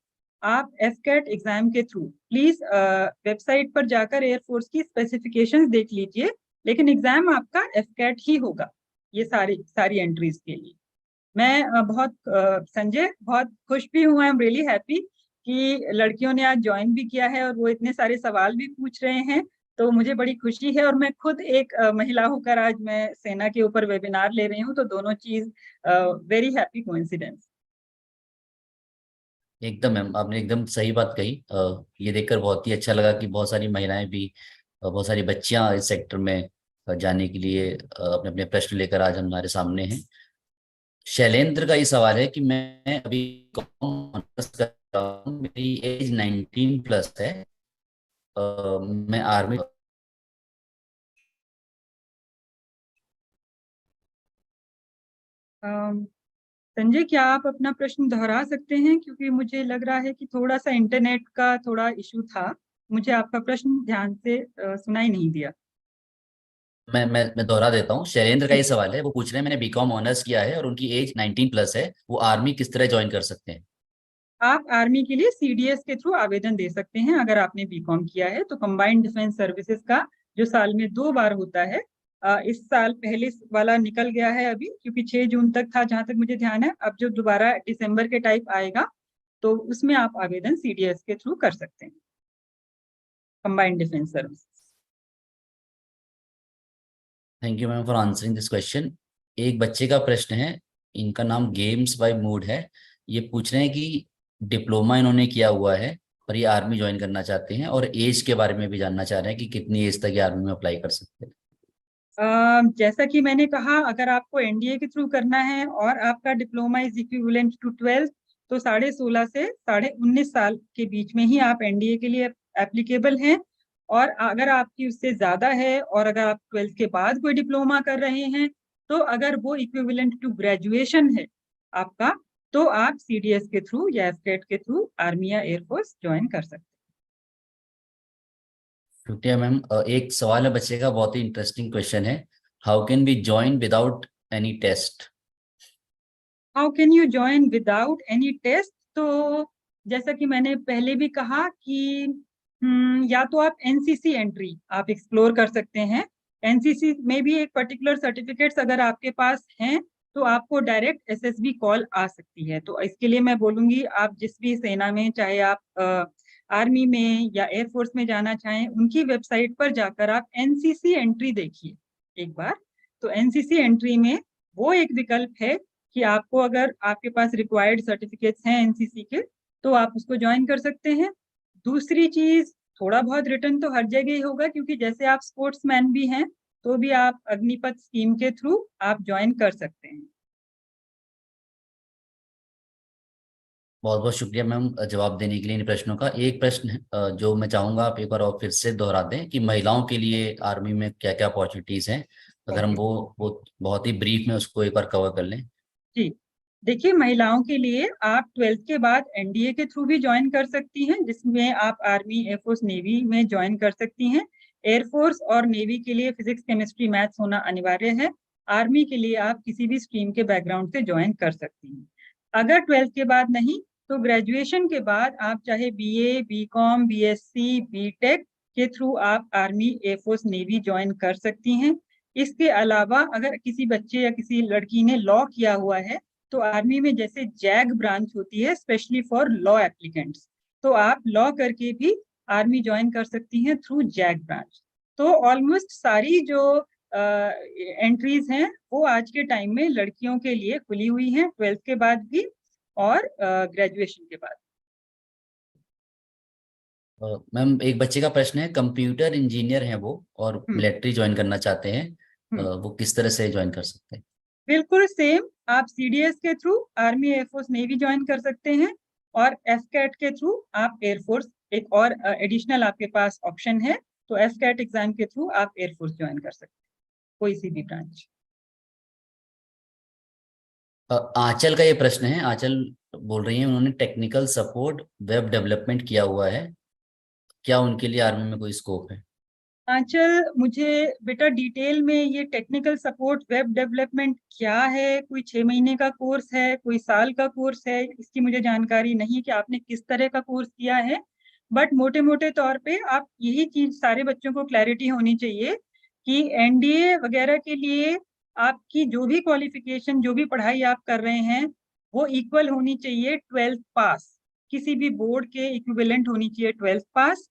आप एफकेट एग्जाम के थ्रू प्लीज वेबसाइट पर जाकर एयरफोर्स की स्पेसिफिकेशंस देख लीजिए, लेकिन एग्जाम आपका एफकेट ही होगा ये सारी सारी एंट्रीज के लिए। मैं संजय बहुत खुश भी हूँ, आई एम रियली हैप्पी कि लड़कियों ने आज ज्वाइन भी किया है और वो इतने सारे सवाल भी पूछ रहे हैं, तो मुझे बड़ी खुशी है। और मैं खुद एक महिला होकर आज मैं सेना के ऊपर वेबिनार ले रही हूँ, तो दोनों चीज वेरी हैप्पी कोइंसिडेंस। एकदम मैम, आपने एकदम सही बात कही। ये देखकर बहुत ही अच्छा लगा कि बहुत सारी महिलाएं भी, बहुत सारी बच्चियां इस सेक्टर में जाने के लिए अपने अपने प्रश्न लेकर आज हमारे सामने हैं। शैलेंद्र का ये सवाल है कि मैं अभी ऑनर्स कर रहा हूँ, मेरी एज 19 प्लस है, मैं आर्मी। संजय, क्या आप अपना प्रश्न दोहरा सकते हैं, क्योंकि मुझे लग रहा है कि थोड़ा सा इंटरनेट का थोड़ा इशू था। मुझे आपका प्रश्न ध्यान से सुनाई नहीं दिया। मैं दोहरा देता हूँ। शैलेंद्र का जी। ये सवाल है, वो पूछ रहे हैं मैंने बीकॉम ऑनर्स किया है और उनकी एज 19 प्लस है, वो आर्मी किस तरह ज्वाइन कर सकते हैं? आप आर्मी के लिए सीडीएस के थ्रू आवेदन दे सकते हैं। अगर आपने बीकॉम किया है तो कंबाइंड डिफेंस सर्विसेज का, जो साल में 2 बार होता है, इस साल पहले वाला निकल गया है अभी, क्योंकि 6 जून तक था जहां तक मुझे ध्यान है। अब जो दोबारा दिसंबर के टाइप आएगा, तो उसमें आप आवेदन सीडीएस के थ्रू कर सकते हैं, combined defence service. Thank you ma'am for answering this question. एक बच्चे का प्रश्न है, इनका नाम गेम्स बाय मूड है। ये पूछ रहे हैं कि डिप्लोमा इन्होंने किया हुआ है और ये आर्मी ज्वाइन करना चाहते हैं, और एज के बारे में भी जानना चाह रहे हैं कि कितनी एज तक ये आर्मी में अप्लाई कर सकते हैं। जैसा कि मैंने कहा, अगर आपको एनडीए के थ्रू करना है और आपका डिप्लोमा इज इक्विवेलेंट टू 12, तो 16.5 से 19.5 साल के बीच में ही आप एनडीए के लिए एप्लीकेबल हैं। और अगर आपकी उससे ज्यादा है, और अगर आप 12th के बाद कोई डिप्लोमा कर रहे हैं, तो अगर वो इक्विवेलेंट टू ग्रेजुएशन है आपका, तो आप सीडीएस के थ्रू या एफकेट के थ्रू आर्मी या एयरफोर्स ज्वाइन कर सकते शुक्रिया मैम। एक सवाल है बच्चे का, बहुत ही इंटरेस्टिंग क्वेश्चन है, how can be join without any test? How can you join without any test? तो जैसा कि मैंने पहले भी कहा कि या तो आप एनसीसी एंट्री आप एक्सप्लोर कर सकते हैं। एनसीसी में भी एक पर्टिकुलर सर्टिफिकेट्स अगर आपके पास हैं तो आपको डायरेक्ट एसएसबी कॉल आ सकती है। तो इसके लिए मैं बोलूंगी आप जिस भी सेना में, चाहे आप आर्मी में या एयरफोर्स में जाना चाहें, उनकी वेबसाइट पर जाकर आप एनसीसी एंट्री देखिए एक बार। तो एनसीसी एंट्री में वो एक विकल्प है कि आपको अगर आपके पास रिक्वायर्ड सर्टिफिकेट्स हैं एनसीसी के तो आप उसको ज्वाइन कर सकते हैं। दूसरी चीज, थोड़ा बहुत रिटर्न तो हर जगह ही होगा, क्योंकि जैसे आप स्पोर्ट्समैन भी हैं तो भी आप अग्निपथ स्कीम के थ्रू आप ज्वाइन कर सकते हैं। बहुत बहुत शुक्रिया मैम जवाब देने के लिए इन प्रश्नों का। एक प्रश्न है, जो मैं चाहूंगा आप एक बार और फिर से दोहरा दें कि महिलाओं के लिए आर्मी में क्या क्या अपॉर्चुनिटीज हैं, अगर हम ओके वो बहुत ही ब्रीफ में उसको एक बार कवर कर लें। जी, देखिए महिलाओं के लिए आप 12th के बाद एनडीए के थ्रू भी ज्वाइन कर सकती हैं, जिसमें आप आर्मी, एयरफोर्स, नेवी में ज्वाइन कर सकती हैं। एयरफोर्स और नेवी के लिए फिजिक्स, केमिस्ट्री, मैथ्स होना अनिवार्य है। आर्मी के लिए आप किसी भी स्ट्रीम के बैकग्राउंड से ज्वाइन कर सकती हैं। अगर 12th के बाद नहीं तो ग्रेजुएशन के बाद आप चाहे बीए, बीकॉम, बीएससी, बीटेक के थ्रू आप आर्मी, एयरफोर्स, नेवी ज्वाइन कर सकती हैं। इसके अलावा अगर किसी बच्चे या किसी लड़की ने लॉ किया हुआ है तो आर्मी में जैसे जैग ब्रांच होती है स्पेशली फॉर लॉ एप्लीकेंट्स, तो आप लॉ करके भी आर्मी ज्वाइन कर सकती हैं थ्रू जैग ब्रांच। तो ऑलमोस्ट सारी जो एंट्रीज हैं वो आज के टाइम में लड़कियों के लिए खुली हुई हैं, 12th के बाद भी और ग्रेजुएशन के बाद। मैम एक बच्चे का प्रश्न है, कंप्यूटर इंजीनियर हैं वो और हम्म मिलिट्री ज्वाइन करना चाहते हैं, हम्म वो किस तरह से ज्वाइन कर सकते हैं? बिल्कुल सेम, आप सीडीएस के through army, air force, navy join कर सकते हैं, और एफकैट के थ्रू आप एयरफोर्स, एक और एडिशनल आपके पास ऑप्शन है, तो एफकैट एग्जाम के थ्रू आप एयरफोर्स ज्वाइन कर सकते हैं, कोई सी भी ब्रांच। आंचल का ये प्रश्न है, आंचल बोल रही है उन्होंने टेक्निकल सपोर्ट वेब डेवलपमेंट किया हुआ है, क्या उनके लिए आर्मी में कोई स्कोप है? आंचल, मुझे बेटा डिटेल में ये टेक्निकल सपोर्ट वेब डेवलपमेंट क्या है, कोई 6 महीने का कोर्स है, कोई साल का कोर्स है, इसकी मुझे जानकारी नहीं कि आपने किस तरह का कोर्स किया है। बट मोटे मोटे तौर पे आप यही चीज सारे बच्चों को क्लैरिटी होनी चाहिए कि एनडीए वगैरह के लिए आपकी जो भी क्वालिफिकेशन, जो भी पढ़ाई आप कर रहे हैं, वो इक्वल होनी चाहिए 12th पास, किसी भी बोर्ड के इक्विवेलेंट होनी चाहिए 12th पास।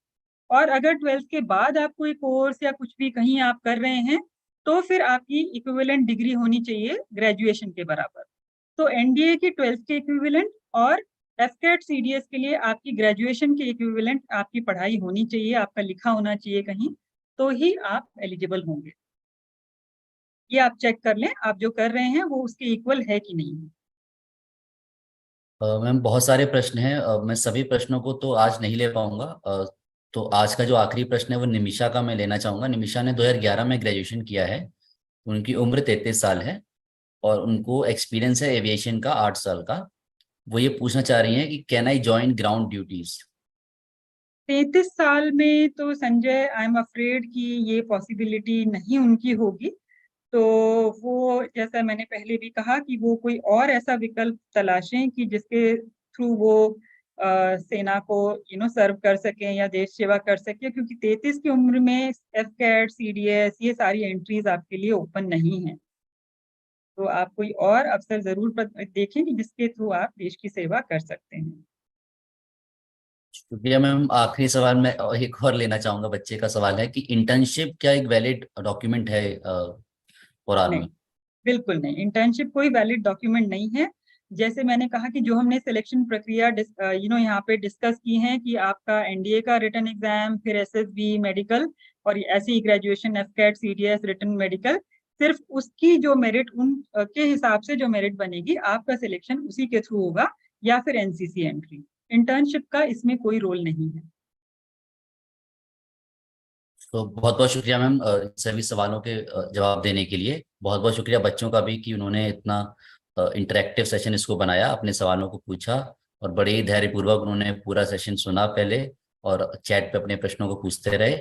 और अगर 12th के बाद आप कोई कोर्स या कुछ भी कहीं आप कर रहे हैं तो फिर आपकी इक्विवेलेंट डिग्री होनी चाहिए ग्रेजुएशन के बराबर। तो एनडीए की 12th के इक्विवेलेंट और एफकेट सीडीएस के लिए आपकी ग्रेजुएशन के इक्विवेलेंट आपकी पढ़ाई होनी चाहिए, आपका लिखा होना चाहिए कहीं, तो ही आप एलिजिबल होंगे। ये आप चेक कर लें आप जो कर रहे हैं वो उसके इक्वल है कि नहीं है। मैम बहुत सारे प्रश्न हैं, मैं सभी प्रश्नों को तो आज नहीं ले पाऊंगा, तो आज का जो आखिरी प्रश्न है वो निमिषा का मैं लेना चाहूंगा। निमिषा ने 2011 में ग्रेजुएशन किया है, उनकी उम्र 33 साल है और उनको एक्सपीरियंस है एविएशन का 8 साल का। वो ये पूछना चाह रही हैं कि can I join ground duties? 33 साल में तो संजय, आई एम अफ्रेड कि ये पॉसिबिलिटी नहीं उनकी होगी। तो वो, जैसा मैंने पहले भी कहा कि वो कोई और ऐसा विकल्प तलाशें कि जिसके थ्रू वो सेना को सर्व कर सकें या देश सेवा कर सकें, क्योंकि 33 की उम्र में एफ कैट, सीडीएस, ये सारी एंट्रीज आपके लिए ओपन नहीं है। तो आप कोई और अवसर जरूर देखें कि जिसके थ्रू आप देश की सेवा कर सकते हैं। शुक्रिया मैम। आखिरी सवाल मैं एक और लेना चाहूंगा, बच्चे का सवाल है कि इंटर्नशिप क्या एक वैलिड डॉक्यूमेंट है फॉर नहीं, आर्मी? बिल्कुल नहीं, इंटर्नशिप कोई वैलिड डॉक्यूमेंट नहीं है। जैसे मैंने कहा कि जो हमने सिलेक्शन प्रक्रिया यहाँ पे डिस्कस की है कि आपका एनडीए का रिटन एग्जाम, फिर एसएसबी, मेडिकल, और ऐसे ही ग्रेजुएशन, एफकेट, सीडीएस, रिटन, मेडिकल, सिर्फ उसकी जो मेरिट उन के हिसाब से जो मेरिट बनेगी आपका सिलेक्शन उसी के थ्रू होगा, या फिर एनसीसी एंट्री। इंटर्नशिप का इसमें कोई रोल नहीं है। तो बहुत बहुत शुक्रिया मैम सभी सवालों के जवाब देने के लिए। बहुत बहुत शुक्रिया बच्चों का भी कि उन्होंने इतना इंटरेक्टिव सेशन इसको बनाया, अपने सवालों को पूछा और बड़े ही धैर्यपूर्वक उन्होंने पूरा सेशन सुना पहले और चैट पे अपने प्रश्नों को पूछते रहे।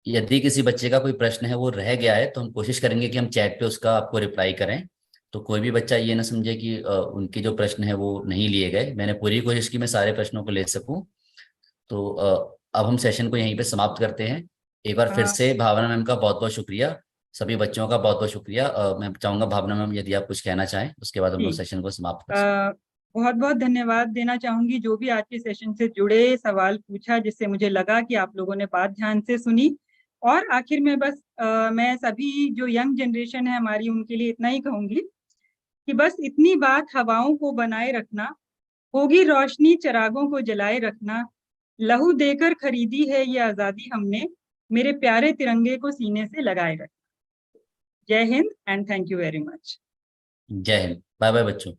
यदि किसी बच्चे का कोई प्रश्न है वो रह गया है तो हम कोशिश करेंगे कि हम चैट पे उसका आपको रिप्लाई करें। तो कोई भी बच्चा ये ना समझे कि उनके जो प्रश्न है वो नहीं लिए गए। मैंने पूरी कोशिश की मैं सारे प्रश्नों को ले सकूं। तो अब हम सेशन को यहीं पे समाप्त करते हैं। एक बार फिर से भावना मैम का बहुत बहुत शुक्रिया, सभी बच्चों का बहुत बहुत शुक्रिया। मैं चाहूंगा भावना मैम यदि आप कुछ कहना चाहें, उसके बाद हम लोग जी, सेशन को समाप्त कर सकते बहुत बहुत धन्यवाद देना चाहूंगी जो भी आज के सेशन से जुड़े सवाल पूछा, जिससे मुझे लगा कि आप लोगों ने बात ध्यान से सुनी। और आखिर में बस मैं सभी जो यंग जनरेशन है हमारी, उनके लिए इतना ही कहूंगी कि बस इतनी बात हवाओं को बनाए रखना, होगी रोशनी चिरागों को जलाए रखना, लहू देकर खरीदी है ये आजादी हमने, मेरे प्यारे तिरंगे को सीने से लगाए रखना। जय Hind and thank you very much. हैं। जय हिंद, बाय बाय बच्चों।